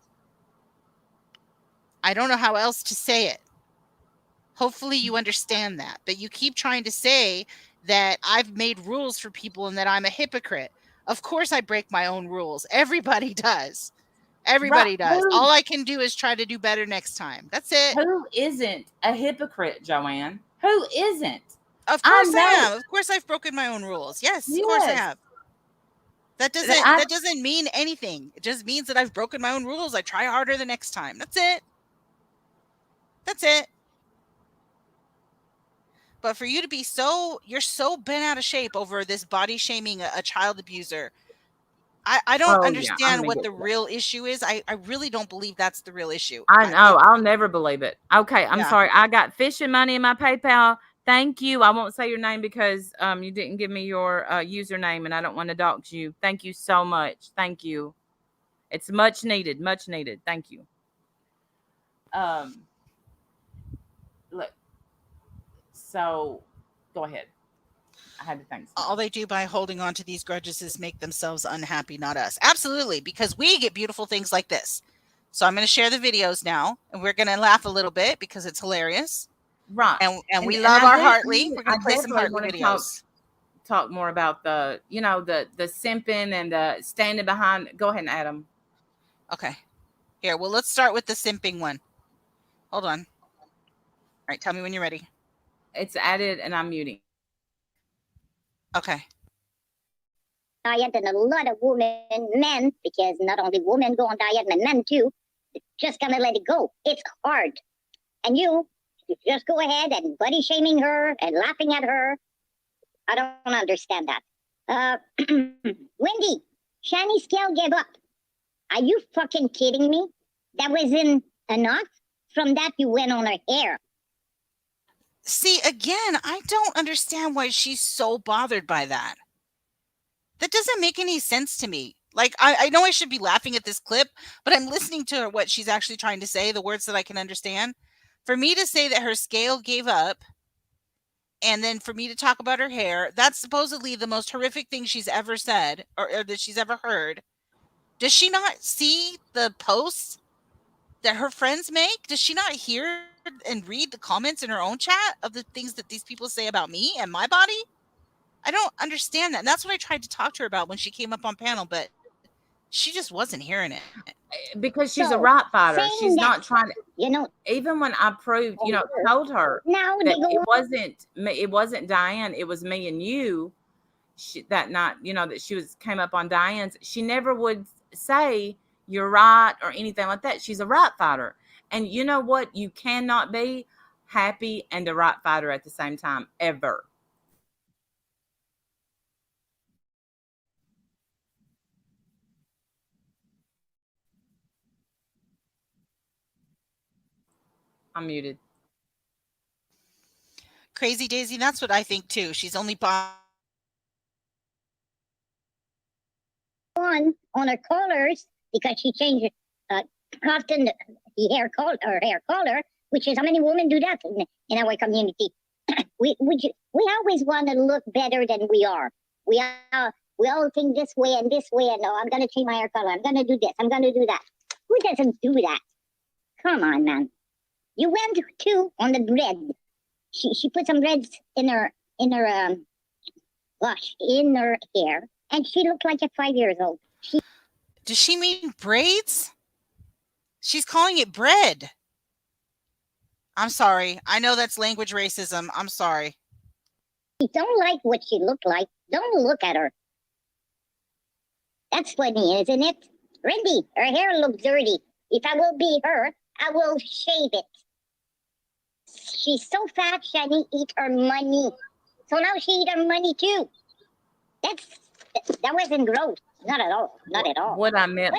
I don't know how else to say it. Hopefully you understand that. But you keep trying to say that I've made rules for people and that I'm a hypocrite. Of course I break my own rules. Everybody does. Everybody does. All I can do is try to do better next time. That's it. Who isn't a hypocrite, Joanne? Who isn't? Of course I am. Of course I've broken my own rules. Yes, of course I have. That doesn't mean anything. It just means that I've broken my own rules. I try harder the next time. That's it. That's it. But for you to be you're so bent out of shape over this body shaming a child abuser. I don't understand what the real issue is. I really don't believe that's the real issue. I know. I'll never believe it. Okay. I'm sorry. I got fishing money in my PayPal. Thank you. I won't say your name because you didn't give me your username, and I don't want to dox you. Thank you so much. Thank you. It's much needed. Much needed. Thank you. Look. So, go ahead. I had to think. All they do by holding on to these grudges is make themselves unhappy, not us. Absolutely, because we get beautiful things like this. So I'm going to share the videos now, and we're going to laugh a little bit because it's hilarious. Right. And we love our Hartley. We're going to play some Hartley videos. Talk more about the simping and the standing behind. Go ahead, Adam. Okay. Here, well, let's start with the simping one. Hold on. All right, tell me when you're ready. It's added, and I'm muting. Okay. Diet and a lot of men, because not only women go on diet, but men too, just gonna let it go. It's hard. And you just go ahead and body shaming her and laughing at her. I don't understand that. Wendy, Shani Scale gave up. Are you fucking kidding me? That was in a knot? From that you went on her hair. See, again, I don't understand why she's so bothered by that. That doesn't make any sense to me. Like, I know I should be laughing at this clip, but I'm listening to what she's actually trying to say, the words that I can understand. For me to say that her scale gave up, and then for me to talk about her hair, that's supposedly the most horrific thing she's ever said or that she's ever heard. Does she not see the posts that her friends make? Does she not hear and read the comments in her own chat of the things that these people say about me and my body? I don't understand that. And that's what I tried to talk to her about when she came up on panel, but she just wasn't hearing it. Because she's a So, right fighter. saying She's not that, trying to, you know, even when I proved, told her now they that go it wasn't Diane, it was me and you that night, that she came up on Diane's. She never would say you're right or anything like that. She's a right fighter. And you know what? You cannot be happy and a right fighter at the same time, ever. I'm muted. Crazy Daisy, that's what I think too. She's only on her collars because she changed often the hair color, which is how many women do that in our community. we always want to look better than we are. We all think this way and oh, I'm gonna change my hair color. I'm gonna do this. I'm gonna do that. Who doesn't do that? Come on, man. You went too on the bread. She put some breads in her hair, and she looked like a 5 years old. Does she mean braids? She's calling it bread. I'm sorry. I know that's language racism. I'm sorry. You don't like what she looked like. Don't look at her. That's funny, isn't it? Randy, her hair looks dirty. If I will be her, I will shave it. She's so fat, Shani eat her money. So now she eat her money too. That wasn't gross. Not at all. Not at all. What I meant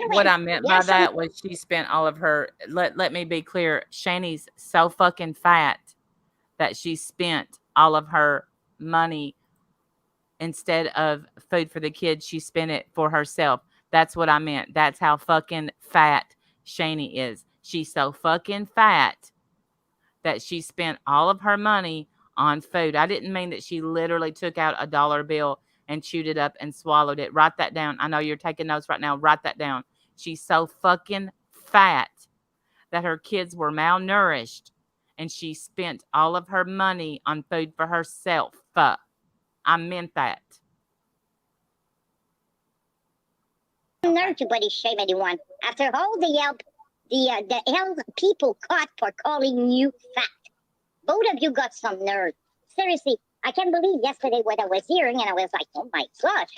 by that was she spent all of her. Let me be clear. Shani's so fucking fat that she spent all of her money instead of food for the kids. She spent it for herself. That's what I meant. That's how fucking fat Shani is. She's so fucking fat that she spent all of her money on food. I didn't mean that she literally took out a dollar bill and chewed it up and swallowed it. Write that down. I know you're taking notes right now. Write that down. She's so fucking fat that her kids were malnourished and she spent all of her money on food for herself. I meant that. Nobody shame anyone. After all the help people caught for calling you fat. Both of you got some nerve. Seriously, I can't believe yesterday what I was hearing, and I was like, oh my gosh.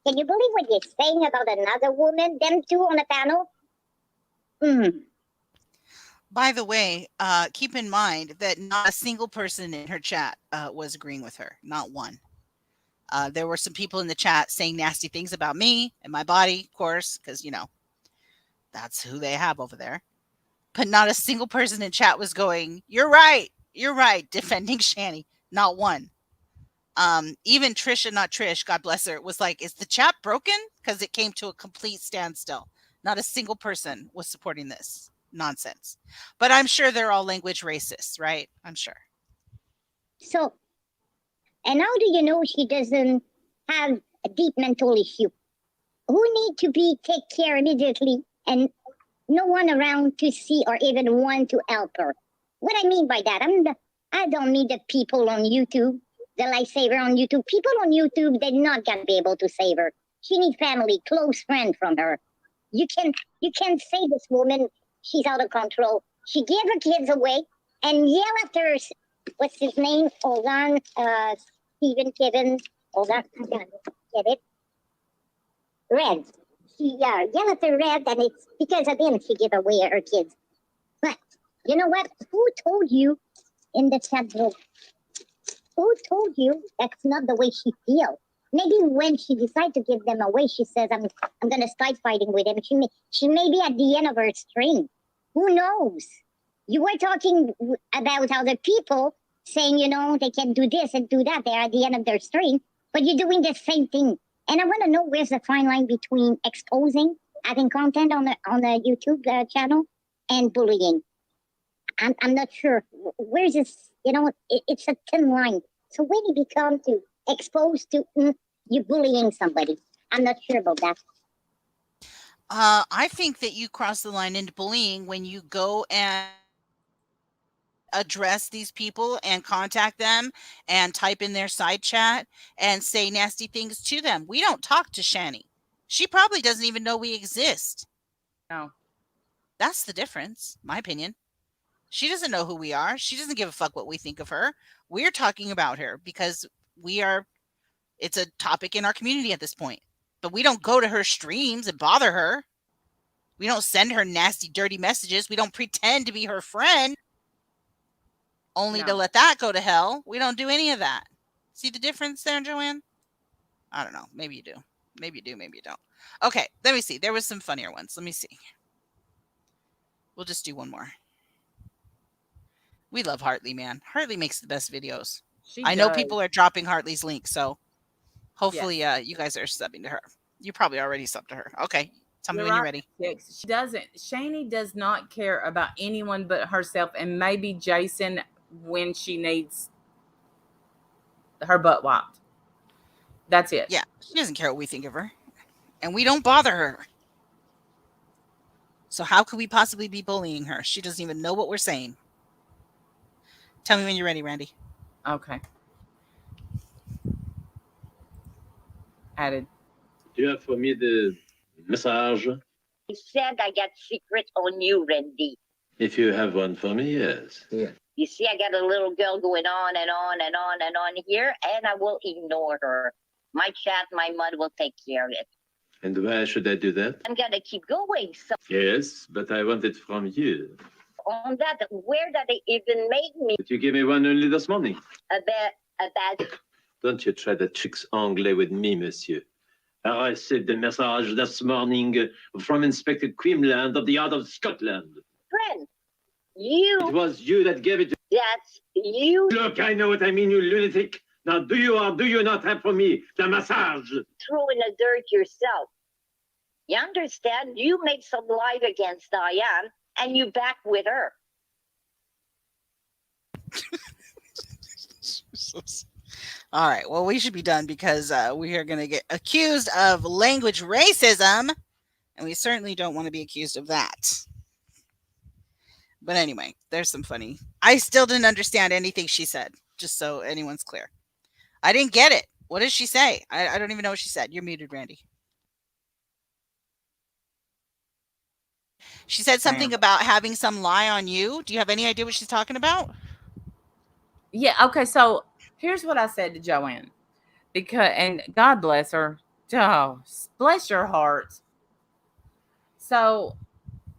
Can you believe what you're saying about another woman? Them two on the panel? By the way, keep in mind that not a single person in her chat was agreeing with her. Not one. There were some people in the chat saying nasty things about me and my body, of course, because, that's who they have over there. But not a single person in chat was going, you're right, defending Shani. Not one. Even Trisha, not Trish, God bless her, was like, is the chat broken? Because it came to a complete standstill. Not a single person was supporting this nonsense. But I'm sure they're all language racists, right? I'm sure. So, and how do you know she doesn't have a deep mental issue? Who need to be take care immediately and no one around to see or even want to help her? What I mean by that, I don't need the people on YouTube, the lifesaver on YouTube. People on YouTube, they're not gonna be able to save her. She needs family, close friend from her. You can say this woman, she's out of control. She gave her kids away and yell after her, what's his name? Hold on, Kevin. Hold on, I gotta get it. Red. She yell at the Red, and it's because of him she gave away her kids. But you know what? Who told you in the chat group? Who told you that's not the way she feels? Maybe when she decides to give them away, she says, I'm going to start fighting with him. She may be at the end of her string. Who knows? You were talking about other people saying, they can do this and do that. They're at the end of their string. But you're doing the same thing. And I want to know where's the fine line between exposing, having content on the YouTube channel, and bullying. I'm not sure. Where's this? It's a thin line. So when it become to expose to you bullying somebody, I'm not sure about that. I think that you cross the line into bullying when you go and address these people and contact them and type in their side chat and say nasty things to them. We don't talk to Shani. She probably doesn't even know we exist. No. That's the difference, my opinion. She doesn't know who we are. She doesn't give a fuck what we think of her. We're talking about her because it's a topic in our community at this point. But we don't go to her streams and bother her. We don't send her nasty, dirty messages. We don't pretend to be her friend only to let that go to hell. We don't do any of that. See the difference there, Joanne? I don't know. Maybe you do. Maybe you do. Maybe you don't. Okay, let me see. There was some funnier ones. Let me see. We'll just do one more. We love Hartley, man. Hartley makes the best videos. I know people are dropping Hartley's link, so hopefully you guys are subbing to her. You probably already subbed to her. Okay. Tell me when you're ready. She doesn't. Shani does not care about anyone but herself and maybe Jason when she needs her butt wiped. That's it. Yeah. She doesn't care what we think of her. And we don't bother her. So how could we possibly be bullying her? She doesn't even know what we're saying. Tell me when you're ready, Randy. Okay. Added. Do you have for me the message? He said I got secrets on you, Randy. If you have one for me, yes. Yeah. You see, I got a little girl going on and on and on and on here, and I will ignore her. My chat, my mud will take care of it. And why should I do that? I'm gonna keep going. So Yes, but I want it from you. on that, where did they even make me But you gave me one only this morning. a bad? Don't you try the tricks anglais with me, monsieur. I received the message this morning from Inspector Quinlan of the Yard of Scotland. Friend, you. It was you that gave it to That's you. Look, I know what I mean, you lunatic. Now, do you or do you not have for me the massage? Throw in the dirt yourself. You understand? You make some live against Diane, and you back with her. All right. Well, we should be done because we are going to get accused of language racism, and we certainly don't want to be accused of that. But anyway, there's some funny. I still didn't understand anything she said, just so anyone's clear. I didn't get it. What did she say? I don't even know what she said. You're muted, Randy. She said something about having some lie on you. Do you have any idea what she's talking about? Yeah. Okay. So here's what I said to Joanne, and God bless her. Oh, bless your heart. So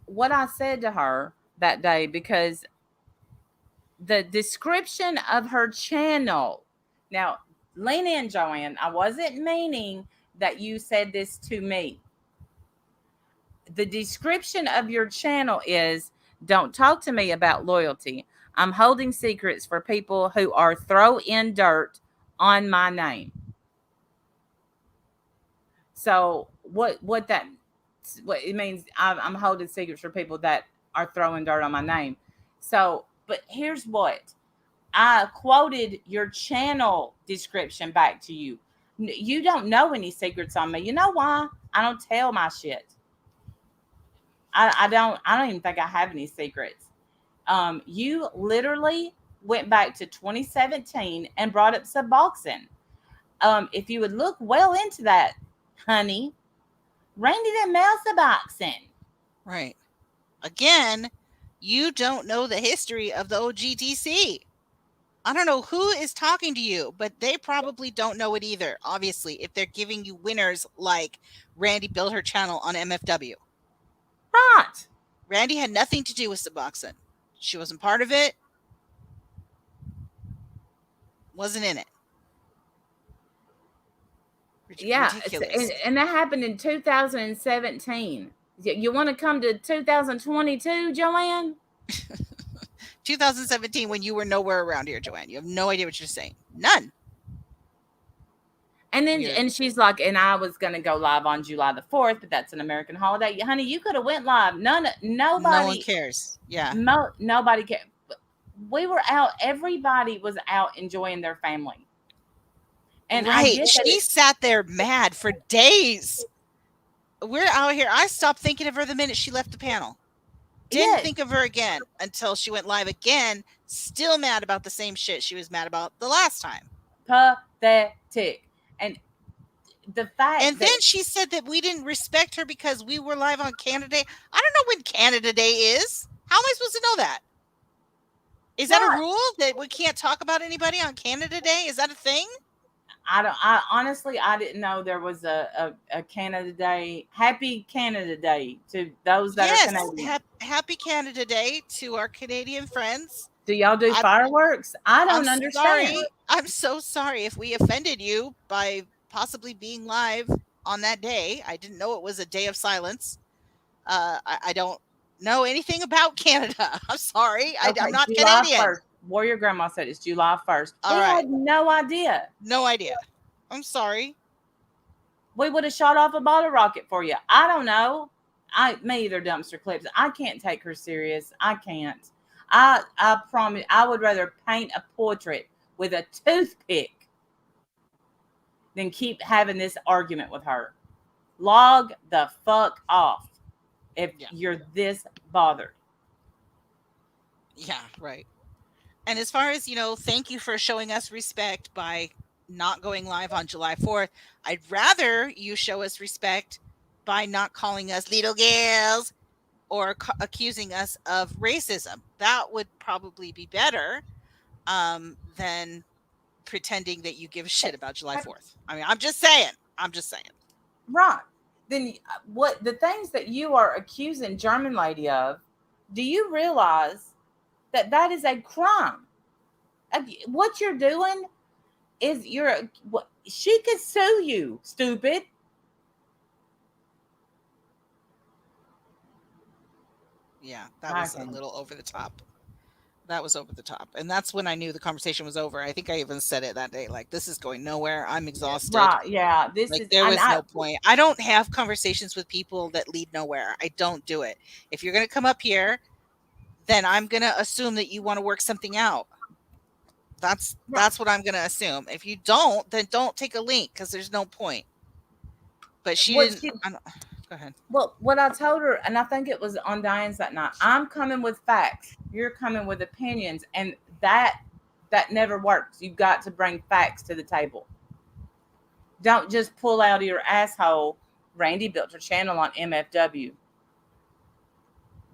what I said to her that day, because the description of her channel. Now, lean in, Joanne. I wasn't meaning that you said this to me. The description of your channel is, don't talk to me about loyalty. I'm holding secrets for people who are throw in dirt on my name. So what it means, I'm holding secrets for people that are throwing dirt on my name. So, but here's what. I quoted your channel description back to you. You don't know any secrets on me. You know why? I don't tell my shit. I don't even think I have any secrets. You literally went back to 2017 and brought up Suboxone. If you would look well into that, honey, Randy didn't mail Suboxone. Right. Again, you don't know the history of the OGTC. I don't know who is talking to you, but they probably don't know it either, obviously, if they're giving you winners like Randy built her channel on MFW. Right. Randy had nothing to do with Suboxone. She wasn't part of it. Wasn't in it. Yeah. Ridiculous. And that happened in 2017. You want to come to 2022, Joanne? 2017, when you were nowhere around here, Joanne. You have no idea what you're saying. None. And then, Weird. and she's like, and I was gonna go live on July the 4th, but that's an American holiday. Honey, you could have went live. No one Nobody, cares. Yeah. nobody cared. We were out. Everybody was out enjoying their family. And I Right. get that. She sat there mad for days. We're out here. I stopped thinking of her the minute she left the panel. Didn't think of her again until she went live again. Still mad about the same shit she was mad about the last time. Pathetic. And the fact and then she said that we didn't respect her because we were live on Canada Day. I don't know when Canada Day is. How am I supposed to know that? Is that a rule that we can't talk about anybody on Canada Day? Is that a thing? I honestly, I didn't know there was a Canada Day. Happy Canada Day to those that are Canadian. Happy Canada Day to our Canadian friends. Do y'all do fireworks? I don't understand. Sorry. I'm so sorry if we offended you by possibly being live on that day. I didn't know it was a day of silence. I don't know anything about Canada. I'm sorry. Okay, I'm not July Canadian. 1st. Warrior Grandma said it's July 1st. All we right. had no idea. No idea. I'm sorry. We would have shot off a bottle rocket for you. I don't know. Me either, dumpster clips. I can't take her serious. I can't. I promise. I would rather paint a portrait with a toothpick than keep having this argument with her. Log the fuck off if you're this bothered. Yeah, right. And as far as, thank you for showing us respect by not going live on July 4th. I'd rather you show us respect by not calling us little girls or accusing us of racism. That would probably be better than pretending that you give a shit about July 4th. I mean, I'm just saying. Right. Then what the things that you are accusing German lady of, do you realize that is a crime? What you're doing is she could sue you, stupid. Yeah, that was a little over the top. That was over the top. And that's when I knew the conversation was over. I think I even said it that day, like, this is going nowhere. I'm exhausted. Right, yeah. There was no point. I don't have conversations with people that lead nowhere. I don't do it. If you're going to come up here, then I'm going to assume that you want to work something out. That's what I'm going to assume. If you don't, then don't take a link because there's no point. But go ahead. Well, what I told her, and I think it was on Diane's that night, I'm coming with facts. You're coming with opinions. And that never works. You've got to bring facts to the table. Don't just pull out of your asshole. Randy built her channel on MFW.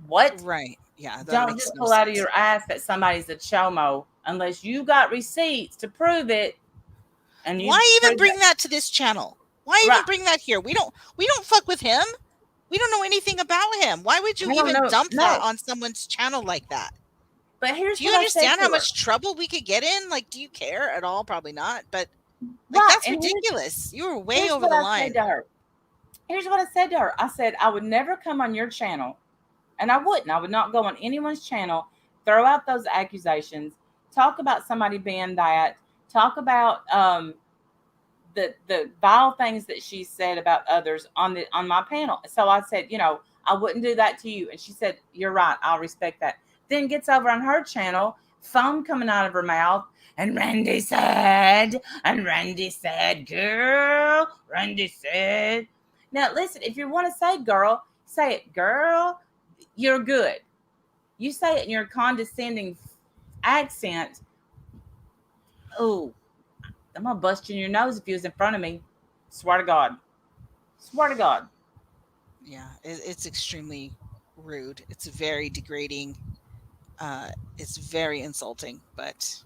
What? Right. Yeah. Don't just pull out of your ass that somebody's a chomo unless you got receipts to prove it. And why even bring that to this channel? Why even bring that here? We don't fuck with him. We don't know anything about him. Why would you even dump that on someone's channel like that? But do you understand how much trouble we could get in? Like, do you care at all? Probably not. But that's ridiculous. You were way over the line. Here's what I said to her. I said, I would never come on your channel. And I wouldn't. I would not go on anyone's channel, throw out those accusations, talk about somebody being that, talk about the vile things that she said about others on my panel. So I said, I wouldn't do that to you. And she said, you're right. I'll respect that. Then gets over on her channel, foam coming out of her mouth. And Randy said, girl, Randy said. Now, listen, if you want to say girl, say it, girl. You're good. You say it in your condescending accent. Oh, I'm gonna bust you in your nose if you was in front of me. Swear to God. Yeah, it's extremely rude. It's very degrading. It's very insulting. But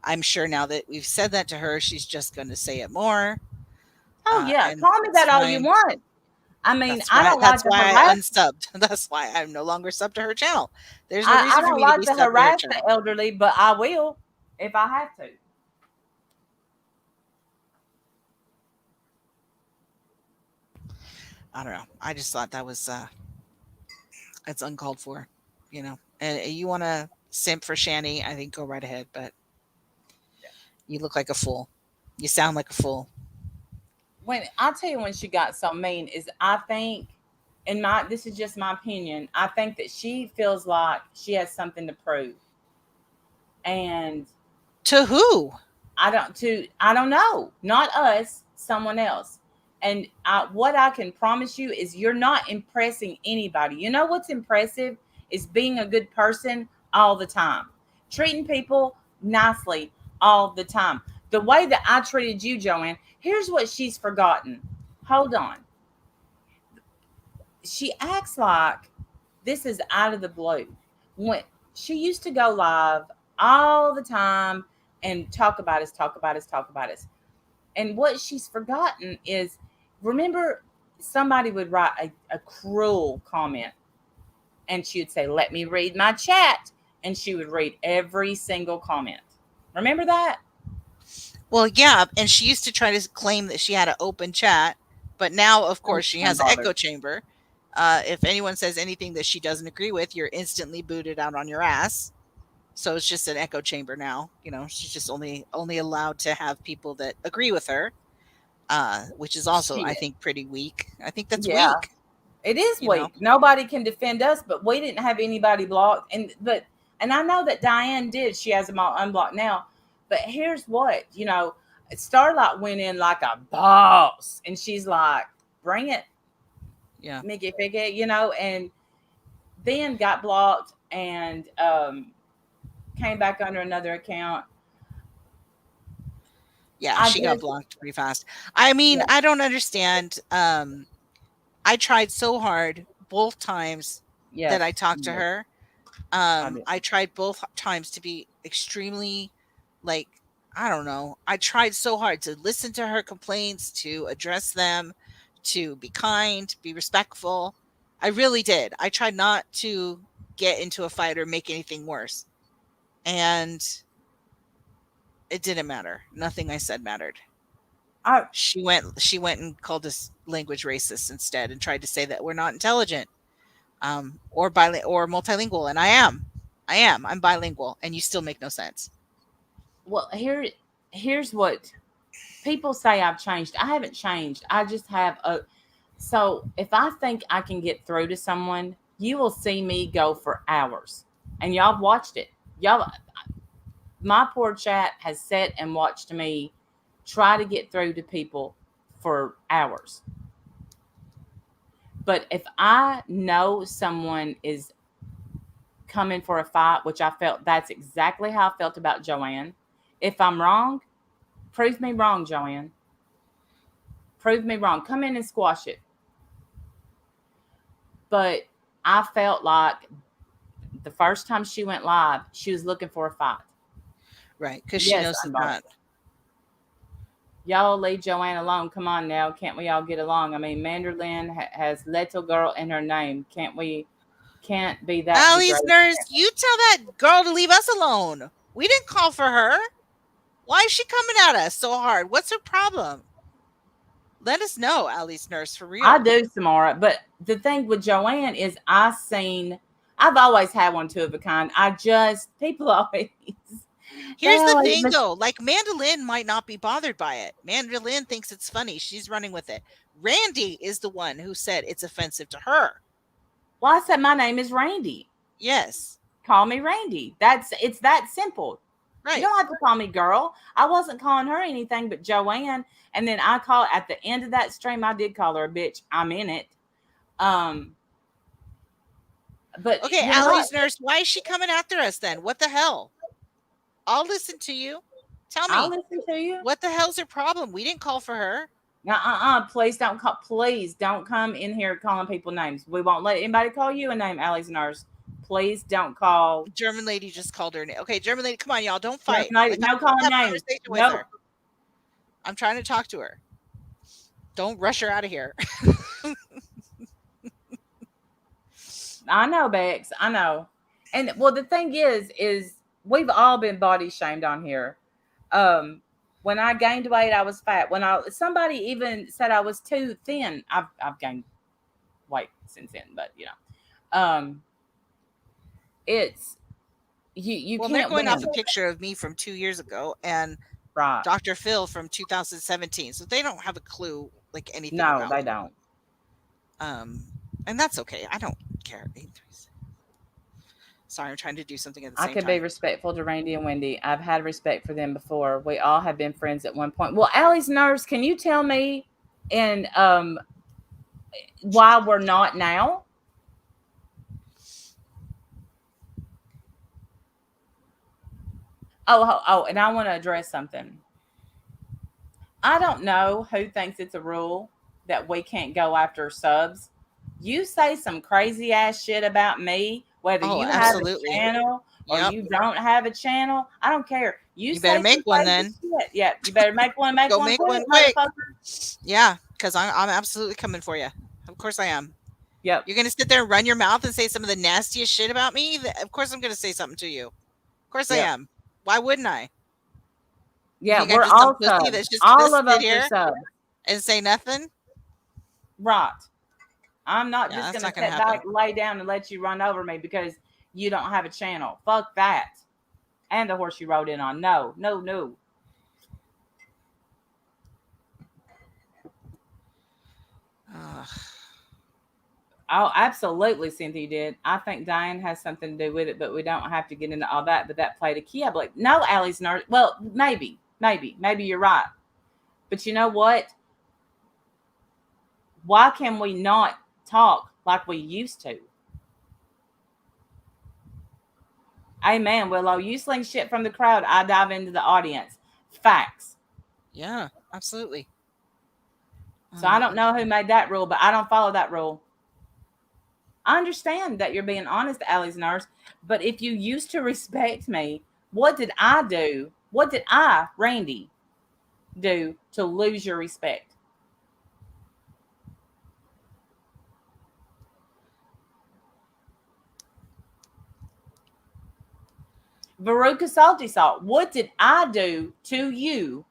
I'm sure now that we've said that to her, she's just going to say it more. Oh yeah, call me that all you want. I mean, I don't like to harass. I unsubbed. That's why I'm no longer subbed to her channel. There's no reason for me to be subbed to harass the elderly, but I will if I have to. I don't know. I just thought that was it's uncalled for, And you want to simp for Shani, I think go right ahead, but you look like a fool. You sound like a fool. when I tell you when she got so mean is I think in my this is just my opinion. I think that she feels like she has something to prove. And To who? I don't know, not us, someone else. And what I can promise you is you're not impressing anybody. You know what's impressive is being a good person all the time, treating people nicely all the time. The way that I treated you, Joanne. Here's what she's forgotten. Hold on. She acts like this is out of the blue. When she used to go live all the time and talk about us, talk about us, talk about us. And what she's forgotten is, remember, somebody would write a cruel comment and she would say, "Let me read my chat." And she would read every single comment. Remember that? Well, yeah, and she used to try to claim that she had an open chat, but now, of course, she has an Unbothered. echo chamber. If anyone says anything that she doesn't agree with, you're instantly booted out on your ass. So it's just an echo chamber now. She's just only allowed to have people that agree with her, which is also, I Shit. think, pretty weak. I think that's Yeah. weak. It is You know, weak. Nobody can defend us, but we didn't have anybody blocked. And I know that Diane did. She has them all unblocked now. But here's what, Starlight went in like a boss, and she's like, "Bring it, yeah, Mickey Figgy," and then got blocked and came back under another account. yeah. I She got just, blocked pretty fast. I mean, yeah, I don't understand. I tried so hard both times yes, that I talked to yes, her. I did. I tried both times to be extremely, like, I don't know. I tried so hard to listen to her complaints, to address them, to be kind, be respectful. I really did. I tried not to get into a fight or make anything worse. And it didn't matter. Nothing I said mattered. I She went and called us language racist instead and tried to say that we're not intelligent, or or multilingual, and I'm bilingual, and you still make no sense. well, here's what people say I've changed. I haven't changed. I just have a so if I think I can get through to someone, you will see me go for hours. And y'all have watched it. Y'all My poor chat has sat and watched me try to get through to people for hours. But if I know someone is coming for a fight, which I felt that's exactly how I felt about Joanne. If I'm wrong, prove me wrong, Joanne. Prove me wrong. Come in and squash it. But I felt like the first time she went live, she was looking for a fight. Right, because she Yes, knows I'm it's bothered. not. Y'all leave Joanne alone. Come on now. Can't we all get along? I mean, Manderlin has little girl in her name. Can't be that Allie's degraded. nurse, you tell that girl to leave us alone. We didn't call for her. Why is she coming at us so hard? What's her problem? Let us know, Allie's nurse, for I real. do, Samara. But the thing with Joanne is I've always had one two of a kind. People always, they Here's the always thing, though. Like, Mandolin might not be bothered by it. Mandolin thinks it's funny. She's running with it. Randy is the one who said it's offensive to her. well, I said my name is Randy. Yes. Call me Randy. It's that simple. You Right. don't have to call me girl. I wasn't calling her anything but Joanne. And then I call at the end of that stream, I did call her a bitch. I'm in it. Um, but Okay, you know what? Allie's nurse, why is she coming after us then? What the hell? I'll listen to you. Tell I'll me, listen to you. what the hell's her problem? We didn't call for her. Please don't come in here calling people names. We won't let anybody call you a name, Allie's nurse. Please don't call German lady just called her name. Okay, German lady, come on, y'all, don't German fight. lady. Like, I No want to calling have a names. conversation with No, her. I'm trying to talk to her. Don't rush her out of here. I know, Bex. I know. And well, the thing is we've all been body shamed on here. Um, when I gained weight, I was fat. When I somebody even said I was too thin, I've gained weight since then. But it's you Well, they're can't going off win. a picture of me from 2 years ago, and Right. Dr. Phil from 2017. So they don't have a clue like anything No, about they it. don't. And that's okay. I don't care. Sorry, I'm trying to do something at the I same could be time. respectful to Randy and Wendy. I've had respect for them before. We all have been friends at one point. Well, Allie's nurse, can you tell me and why we're not now? Oh, and I want to address something. I don't know who thinks it's a rule that we can't go after subs. You say some crazy ass shit about me, whether Oh, you have a absolutely. channel or Yep. you don't have a channel. I don't care. You You better say make some one crazy then. shit. Yeah, you better make one. Make Go one make quick, one quick. motherfucker. Yeah, because I'm absolutely coming for you. Of course I am. Yep. You're gonna sit there and run your mouth and say some of the nastiest shit about me. Of course I'm gonna say something to you. Of course I Yep. am. Why wouldn't I? You Yeah, think I'm we're just some all pussy subs. that's just gonna All of sit us are here subs. and say nothing? Right. I'm not Yeah, just that's gonna not gonna sit back, happen. lay down, and let you run over me because you don't have a channel. Fuck that. And the horse you rode in on. No, no, no. Ugh. Oh, absolutely, Cynthia did. I think Diane has something to do with it, but we don't have to get into all that. But that played a key. I believe. No, Allie's nurse. Well, maybe you're right. But you know what? Why can we not talk like we used to? Amen, Willow. You sling shit from the crowd. I dive into the audience. Facts. Yeah, absolutely. So I don't know who made that rule, but I don't follow that rule. I understand that you're being honest, Allie's nurse, but if you used to respect me, what did I do? What did I, Randy, do to lose your respect? Veruca Salty Salt, what did I do to you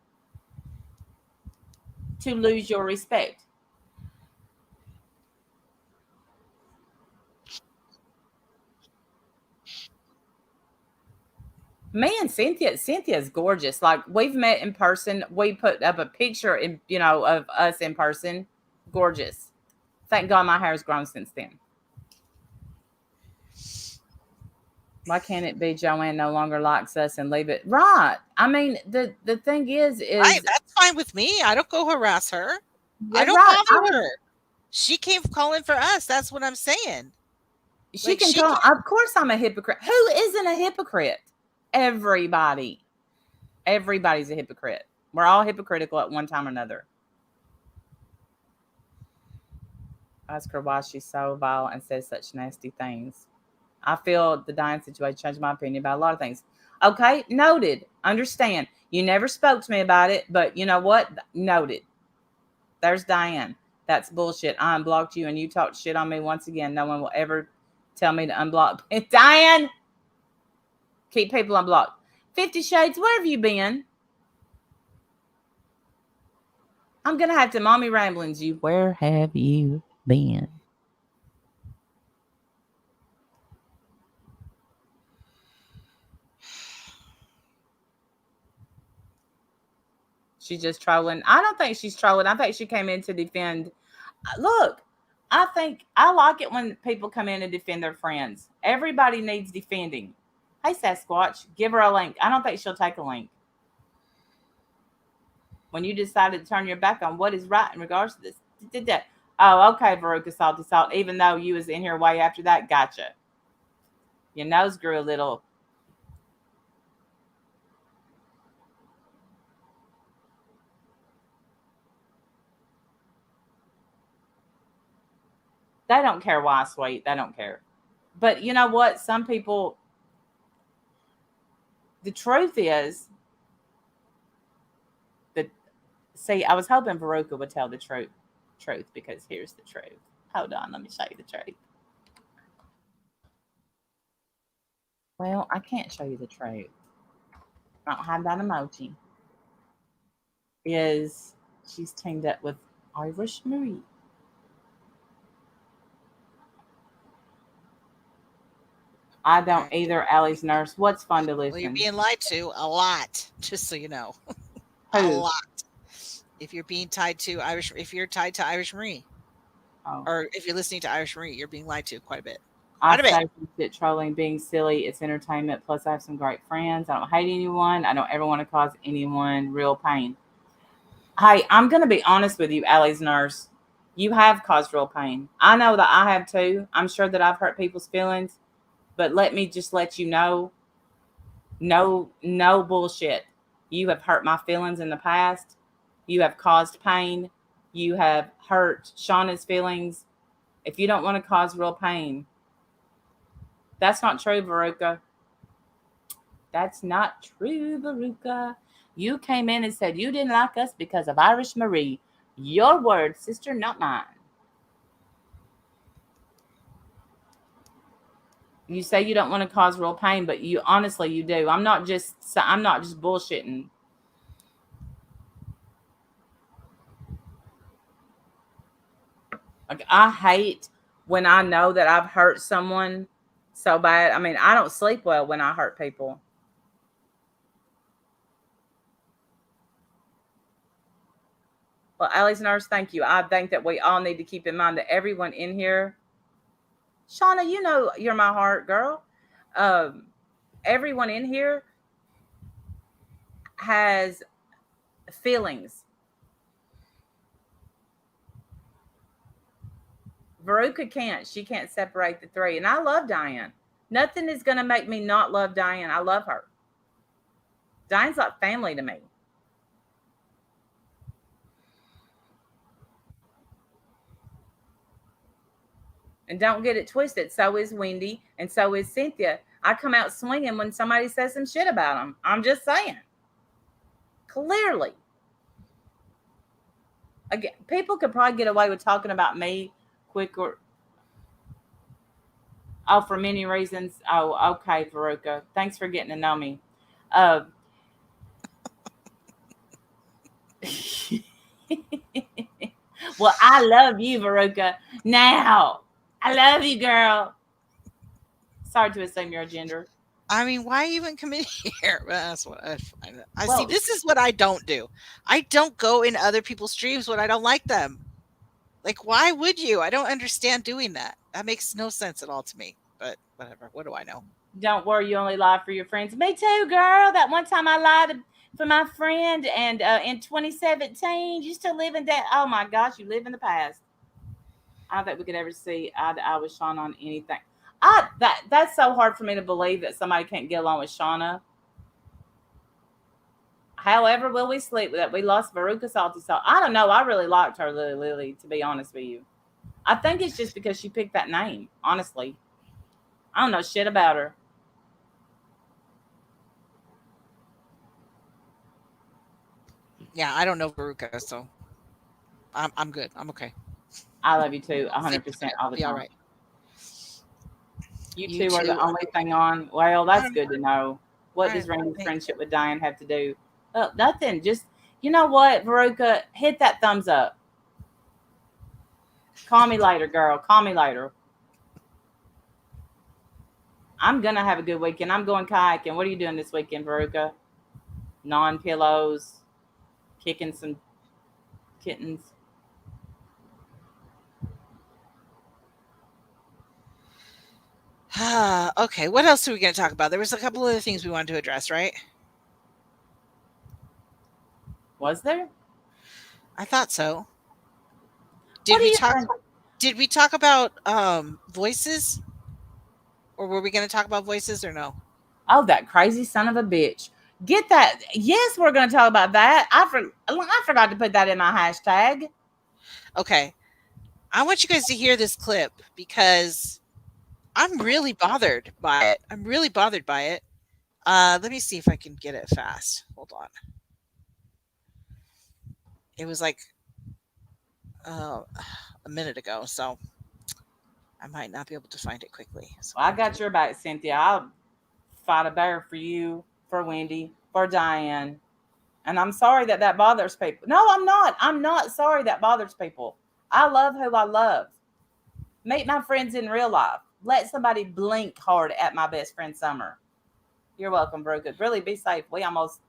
to lose your respect? Man, Cynthia's gorgeous. Like we've met in person. We put up a picture in, of us in person. Gorgeous. Thank God my hair's grown since then. Why can't it be Joanne no longer likes us and leave it? Right. I mean, the thing is Right, that's fine with me. I don't go harass her. I yeah, don't right. bother her. She came calling for us. That's what I'm saying. She Like can she call. Of course, I'm a hypocrite. Who isn't a hypocrite? Everybody. Everybody's a hypocrite. We're all hypocritical at one time or another. Ask her why she's so vile and says such nasty things. I feel the Diane situation changed my opinion about a lot of things. Okay, noted. Understand. You never spoke to me about it, but you know what? Noted. There's Diane. That's bullshit. I unblocked you and you talked shit on me once again. No one will ever tell me to unblock. Diane! Keep people unblocked. 50 Shades, where have you been? I'm going to have to mommy ramblings you. Where have you been? She's just trolling. I don't think she's trolling. I think she came in to defend. Look, I think I like it when people come in and defend their friends. Everybody needs defending. Hey, Sasquatch, give her a link. I don't think she'll take a link. When you decided to turn your back on what is right in regards to this. Oh, okay, Veruca Salty Salt. Even though you was in here way after that, gotcha. Your nose grew a little. They don't care why, sweet. They don't care. But you know what? Some people, the truth is that, see, I was hoping Veruca would tell the truth because here's the truth. Hold on, let me show you the truth. Well, I can't show you the truth. I don't have that emoji. Is she's teamed up with Irish Marie. I don't Okay. either, Allie's nurse. What's fun to Well, you're listen? being lied to a lot, just so you know. A Who? lot. If you're being tied to Irish, if you're tied to Irish Marie, Oh. or if you're listening to Irish Marie, you're being lied to quite a bit. I Quite a bit. say that trolling, being silly, it's entertainment. Plus, I have some great friends. I don't hate anyone. I don't ever want to cause anyone real pain. Hey, I'm going to be honest with you, Allie's nurse. You have caused real pain. I know that I have too. I'm sure that I've hurt people's feelings, but let me just let you know, no bullshit. You have hurt my feelings in the past. You have caused pain. You have hurt Shauna's feelings. If you don't want to cause real pain, that's not true, Veruca. That's not true, Veruca. You came in and said you didn't like us because of Irish Marie. Your word, sister, not mine. You say you don't want to cause real pain, but you honestly you do. I'm not just bullshitting. Like, I hate when I know that I've hurt someone so bad. I mean, I don't sleep well when I hurt people. Well, Allie's nurse, thank you. I think that we all need to keep in mind that everyone in here, Shauna, you know you're my heart, girl. Everyone in here has feelings. Veruca can't. She can't separate the three. And I love Diane. Nothing is going to make me not love Diane. I love her. Diane's like family to me. And don't get it twisted. So is Wendy, and so is Cynthia. I come out swinging when somebody says some shit about them. I'm just saying. Clearly. Again, people could probably get away with talking about me quicker. Oh, for many reasons. Oh, okay, Veruca. Thanks for getting to know me. Well, I love you, Veruca. Now, I love you, girl. Sorry to assume your gender. I mean, why even come in here? That's what I Well- see. This is what I don't do. I don't go in other people's streams when I don't like them. Like, why would you? I don't understand doing that. That makes no sense at all to me. But whatever. What do I know? Don't worry, you only lie for your friends. Me too, girl. That one time I lied for my friend, and in 2017, you still live in that. Oh my gosh, you live in the past. I don't think we could ever see eye to eye with Shauna on anything. That's so hard for me to believe that somebody can't get along with Shauna. However, will we sleep with that? We lost Veruca Salty Salt. I don't know. I really liked her, Lily, to be honest with you. I think it's just because she picked that name, honestly. I don't know shit about her. Yeah, I don't know Veruca, so I'm good. I'm okay. I love you too, 100% all the Be time. all right. You You two are the too. only thing on. Well, that's good to know. What I does don't Randy's think- friendship with Diane have to do? Nothing. Just, you know what, Veruca, hit that thumbs up. Call me later, girl. Call me later. I'm going to have a good weekend. I'm going kayaking. What are you doing this weekend, Veruca? Non-pillows, kicking some kittens. Okay, what else are we going to talk about? There was a couple other things we wanted to address, right? Was there? I thought so. What Did are we you talk? doing? Did we talk about voices, or were we going to talk about voices or no? Oh, that crazy son of a bitch. Get that. Yes, we're going to talk about that. I forgot to put that in my hashtag. Okay, I want you guys to hear this clip because I'm really bothered by it. I'm really bothered by it. Let me see if I can get it fast. Hold on. It was like a minute ago, so I might not be able to find it quickly. So Well, I got your back, Cynthia. I'll fight a bear for you, for Wendy, for Diane. And I'm sorry that that bothers people. No, I'm not. I'm not sorry that bothers people. I love who I love. Meet my friends in real life. Let somebody blink hard at my best friend Summer. You're welcome, Veruca. Really be safe. We almost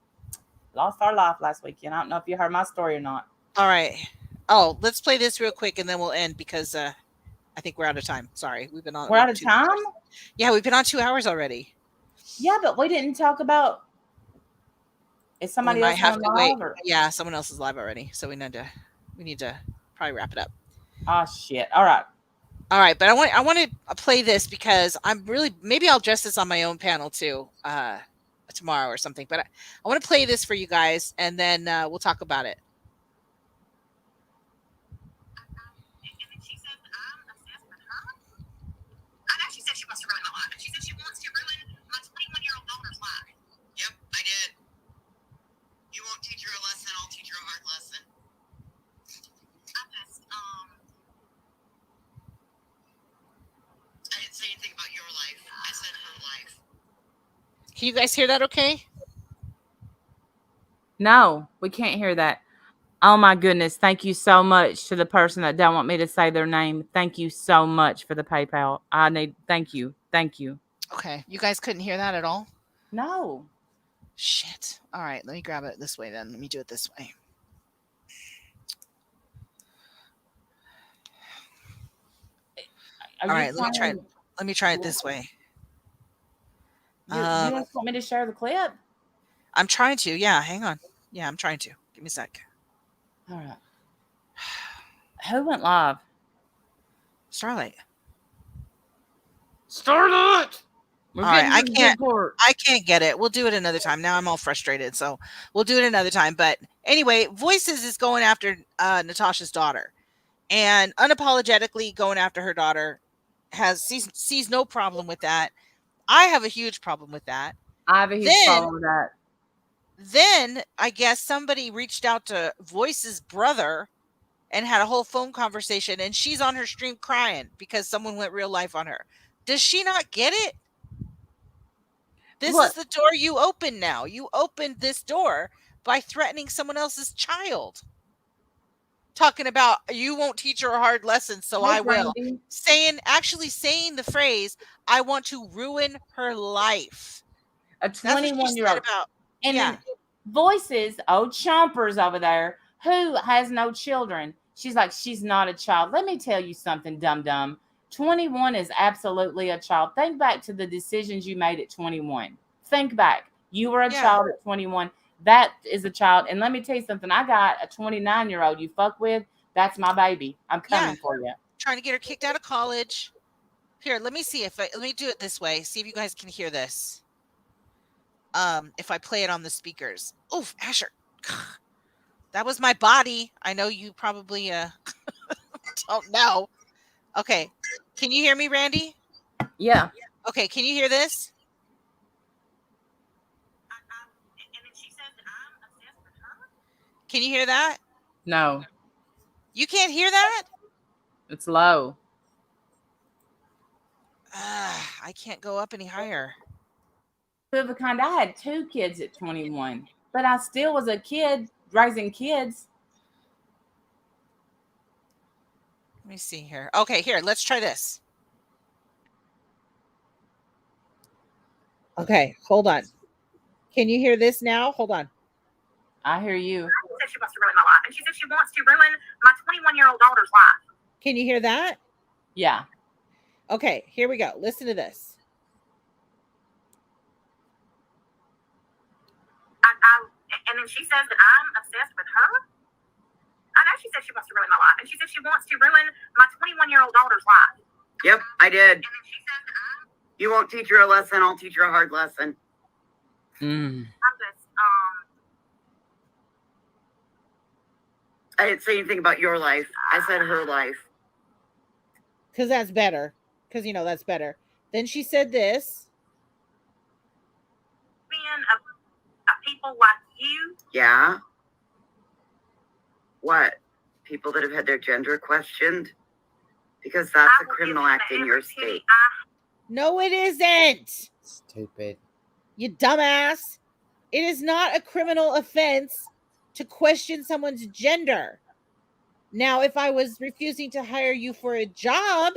lost our life last weekend. I don't know if you heard my story or not. All right. Oh, let's play this real quick and then we'll end because I think we're out of time. Sorry, we've been on. We're out of 2 time? hours. Yeah, we've been on 2 hours already. Yeah, but we didn't talk about. Is We somebody might else have on to wait. live? Or? Yeah, someone else is live already, so we need to probably wrap it up. Oh shit! All right. All right, but I want to play this because I'm really, maybe I'll address this on my own panel too tomorrow or something. But I want to play this for you guys, and then we'll talk about it. She said she wants to ruin my life. And she said she wants to ruin my 21-year-old daughter's life. Yep, I did. You won't teach her a lesson, I'll teach her a hard lesson. I just, I didn't say anything about your life. I said her life. Can you guys hear that okay? No, we can't hear that. Oh my goodness. Thank you so much to the person that don't want me to say their name. Thank you so much for the PayPal. Thank you. Thank you. Okay. You guys couldn't hear that at all? No. Shit. All right. Let me grab it this way then. Let me do it this way. All right. Let me try it this way. You just want me to share the clip? I'm trying to. Yeah. Hang on. Yeah, I'm trying to. Give me a sec. All right. Who went live? Starlight. Starlight. All right, I can't get it. We'll do it another time. Now I'm all frustrated, so we'll do it another time. But anyway, Voices is going after Natasha's daughter, and unapologetically going after her daughter. Sees no problem with that. I have a huge problem with that. I have a huge problem with that. Then I guess somebody reached out to Voice's brother and had a whole phone conversation, and she's on her stream crying because someone went real life on her. Does she not get it? This is the door you open now. You opened this door by threatening someone else's child. Talking about you won't teach her a hard lesson, so I will. Actually saying the phrase, I want to ruin her life. A 21-year-old. And yeah. then Voices, old chompers over there, who has no children. She's like, she's not a child. Let me tell you something, dum-dum. 21 is absolutely a child. Think back to the decisions you made at 21. Think back. You were a child at 21. That is a child. And let me tell you something. I got a 29-year-old you fuck with. That's my baby. I'm coming for you. Trying to get her kicked out of college. Here, let me see let me do it this way. See if you guys can hear this. If I play it on the speakers. Oof, Asher. That was my body. I know you probably don't know. Okay. Can you hear me, Randy? Yeah. Okay, can you hear this? And then she says that I'm obsessed with her? Can you hear that? No. You can't hear that? It's low. I can't go up any higher. Of a kind. I had 2 kids at 21, but I still was a kid raising kids. Let me see here. Okay, here, let's try this. Okay, hold on. Can you hear this now? Hold on. I hear you. She said she wants to ruin my life. And she said she wants to ruin my 21-year-old daughter's life. Can you hear that? Yeah. Okay, here we go. Listen to this. And then she says that I'm obsessed with her? I know she said she wants to ruin my life. And she said she wants to ruin my 21-year-old daughter's life. Yep, I did. And then she says that you won't teach her a lesson, I'll teach her a hard lesson. I'm just, I didn't say anything about your life. I said her life. Because that's better. Because, that's better. Then she said this. being a people like you. Yeah? What? People that have had their gender questioned? Because that's a criminal act in your state. No, it isn't. Stupid. You dumbass. It is not a criminal offense to question someone's gender. Now, if I was refusing to hire you for a job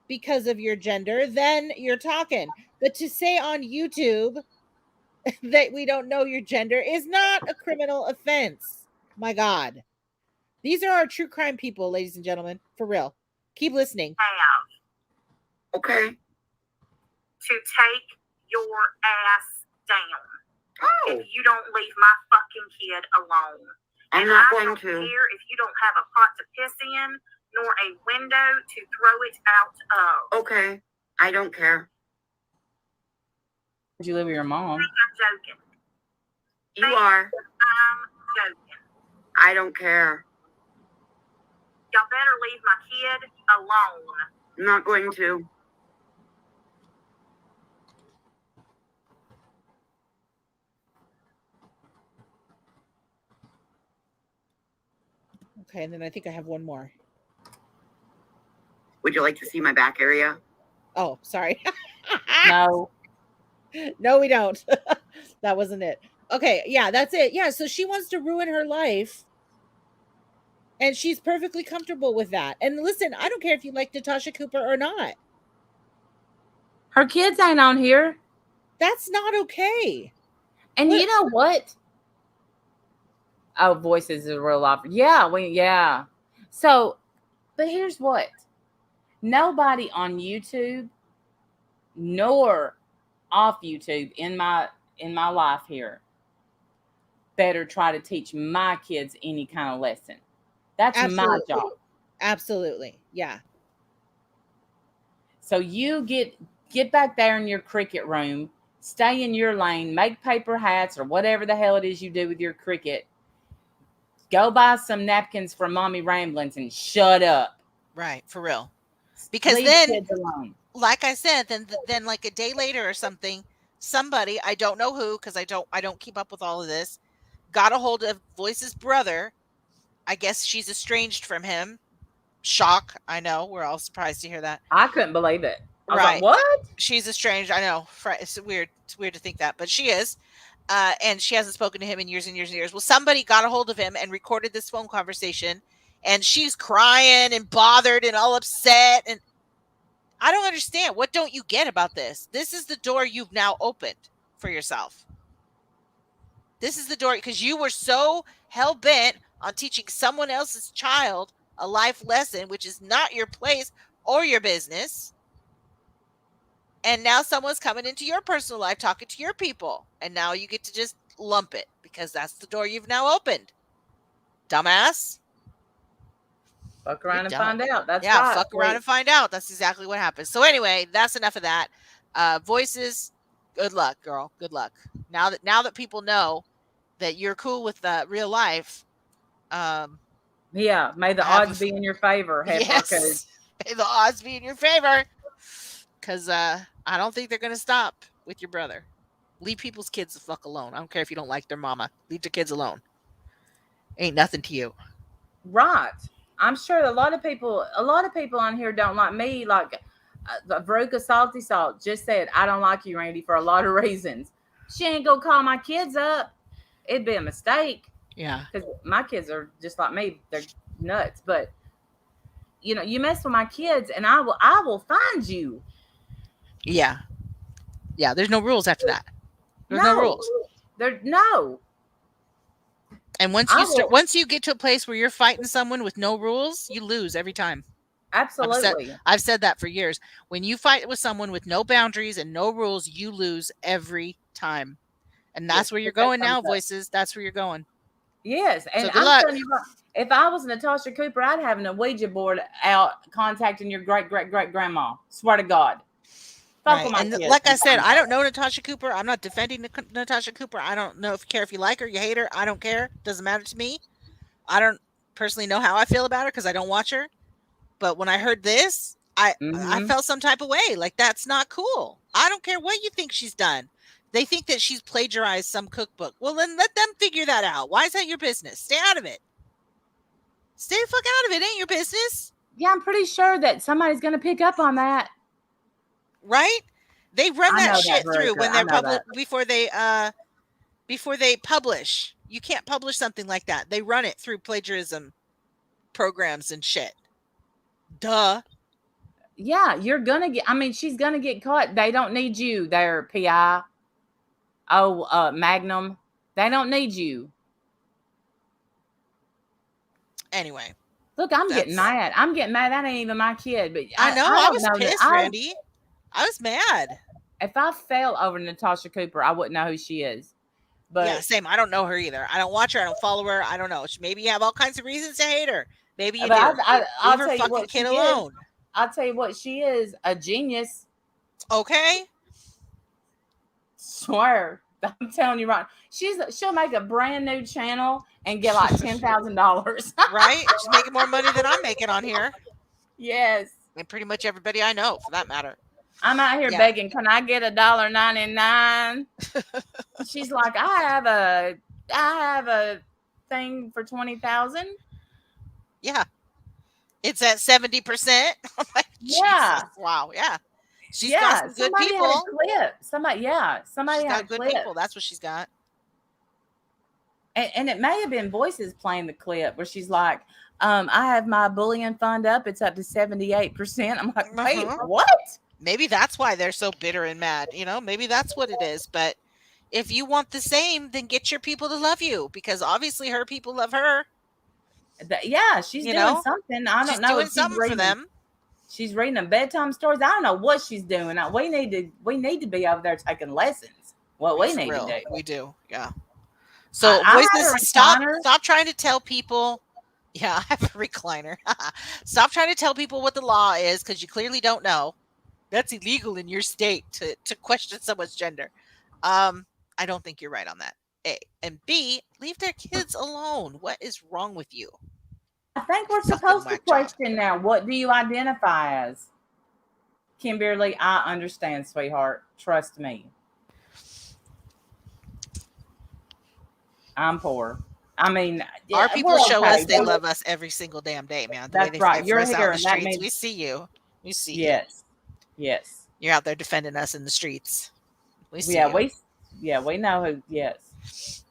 because of your gender, then you're talking. But to say on YouTube, that we don't know your gender is not a criminal offense. My God. These are our true crime people, ladies and gentlemen. For real. Keep listening. Have Okay. to take your ass down Oh, if you don't leave my fucking kid alone. I'm And not I going don't to. care if you don't have a pot to piss in, nor a window to throw it out of. Okay. I don't care. Did you live with your mom? I'm joking. You are. I'm joking. I don't care. Y'all better leave my kid alone. I'm not going to. Okay, and then I think I have one more. Would you like to see my back area? Oh, sorry. No. No, we don't. That wasn't it. Okay, yeah, that's it. Yeah, so she wants to ruin her life. And she's perfectly comfortable with that. And listen, I don't care if you like Natasha Cooper or not. Her kids ain't on here. That's not okay. And What- you know what? Oh, Voices is a real life. Yeah. So, but here's what. Nobody on YouTube nor off YouTube in my life here better try to teach my kids any kind of lesson. That's my Absolutely. job. Absolutely. Yeah. So you get back there in your cricket room, stay in your lane, make paper hats or whatever the hell it is you do with your cricket. Go buy some napkins for Mommy Ramblings and shut up. Right, for real. Because Leave then, kids alone. like I said, then like a day later or something, somebody, I don't know who, because I don't keep up with all of this, got a hold of Voice's brother. I guess she's estranged from him. Shock. I know. We're all surprised to hear that. I couldn't believe it. I was Right. like, what? She's estranged. I know. It's weird. It's weird to think that, but she is. And she hasn't spoken to him in years and years and years. Well, somebody got a hold of him and recorded this phone conversation, and she's crying and bothered and all upset. And I don't understand. What don't you get about this? This is the door you've now opened for yourself. This is the door, because you were so hell-bent on teaching someone else's child a life lesson, which is not your place or your business. And now someone's coming into your personal life, talking to your people. And now you get to just lump it, because that's the door you've now opened. Dumbass. Fuck around and dumb. find out. That's Yeah, right. fuck around and find out. That's exactly what happens. So anyway, that's enough of that. Voices, good luck, girl. Good luck. Now that people know that you're cool with real life. Yeah, may the odds be in your favor. Yes, may the odds be in your favor. Because I don't think they're going to stop with your brother. Leave people's kids the fuck alone. I don't care if you don't like their mama. Leave their kids alone. Ain't nothing to you. Right. I'm sure a lot of people on here don't like me. Like Veruca Salty Salt just said, I don't like you, Randy, for a lot of reasons. She ain't gonna call my kids up. It'd be a mistake. Yeah. Because my kids are just like me. They're nuts. But you know, you mess with my kids and I will find you. Yeah. Yeah. There's no rules after that. There's no rules. No. And once you get to a place where you're fighting someone with no rules, you lose every time. Absolutely. I've said that for years. When you fight with someone with no boundaries and no rules, you lose every time. And that's where you're going now, Voices. That's where you're going. Yes. And So I'm telling you what, if I was Natasha Cooper, I'd have a Ouija board out contacting your great-great-great-grandma. Swear to God. Right. And like I said, I don't know Natasha Cooper. I'm not defending Natasha Cooper. I don't care if you like her, you hate her. I don't care. Doesn't matter to me. I don't personally know how I feel about her because I don't watch her. But when I heard this, I felt some type of way. Like, that's not cool. I don't care what you think she's done. They think that she's plagiarized some cookbook. Well, then let them figure that out. Why is that your business? Stay out of it. Stay the fuck out of it. It ain't your business. Yeah, I'm pretty sure that somebody's going to pick up on that. Right? They run that shit through when they're public before they publish. You can't publish something like that. They run it through plagiarism programs and shit. Duh. Yeah, you're gonna get. I mean, she's gonna get caught. They don't need you there, PI. Magnum. They don't need you. Anyway, Look, I'm getting mad. I'm getting mad. That ain't even my kid. But I know. I I don't was know that pissed, Randy. I was mad. If I fell over Natasha Cooper, I wouldn't know who she is. But yeah, same. I don't know her either. I don't watch her. I don't follow her. I don't know. Maybe you have all kinds of reasons to hate her. Maybe you do. I'll Leave her tell you fucking what kid she alone. is. I'll tell you what she is. A genius. Okay. Swear. I'm telling you right. She'll make a brand new channel and get like $10,000. Right? She's making more money than I'm making on here. Yes. And pretty much everybody I know, for that matter. I'm out here begging, can I get $1.99? She's like, I have a thing for 20,000. Yeah. It's at 70%. I'm like, yeah. Jesus, wow. Yeah. She's got some good people. Had a clip. Somebody she's had got good clip. people. That's what she's got. And it may have been Voices playing the clip where she's like, I have my bullion fund up. It's up to 78%. I'm like, wait, what? Maybe that's why they're so bitter and mad. You know, maybe that's what it is. But if you want the same, then get your people to love you, because obviously her people love her. Yeah, she's doing something. I don't know. She's doing something for them. She's reading them bedtime stories. I don't know what she's doing. We need to be over there taking lessons. What we need to do. We do. Yeah. So Voices, stop trying to tell people. Yeah, I have a recliner. Stop trying to tell people what the law is, because you clearly don't know. That's illegal in your state to question someone's gender. I don't think you're right on that. A. And B, leave their kids alone. What is wrong with you? I think we're supposed to question now. What do you identify as? Kimberly, I understand, sweetheart. Trust me. I'm poor. I mean, our people show us they love us every single damn day, man. The That's way they right. You're us here, out in the and that streets. means We see you. We see you. Yes. You're out there defending us in the streets. We see you. We know who. Yes.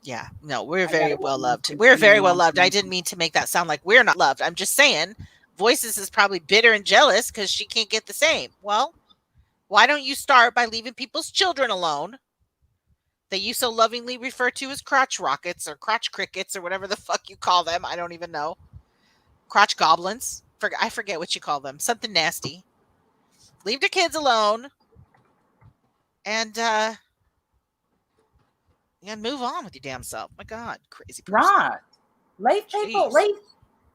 Yeah. No, we're very well loved. We're very well loved. I didn't mean to make that sound like we're not loved. I'm just saying Voices is probably bitter and jealous because she can't get the same. Well, why don't you start by leaving people's children alone that you so lovingly refer to as crotch rockets or crotch crickets or whatever the fuck you call them? I don't even know. Crotch goblins. I forget what you call them. Something nasty. Leave the kids alone and move on with your damn self. My God, crazy person. Right. Leave people. Leave.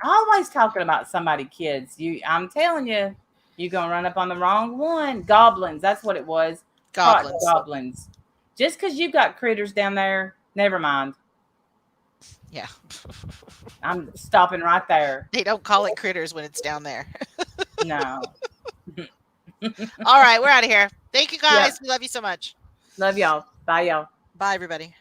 Always talking about somebody's kids. I'm telling you, you're gonna run up on the wrong one. Goblins. That's what it was. Goblins. Just because you got critters down there, never mind. Yeah. I'm stopping right there. They don't call it critters when it's down there. No. All right, we're out of here. Thank you guys. We love you so much. Love y'all. Bye, y'all. Bye, everybody.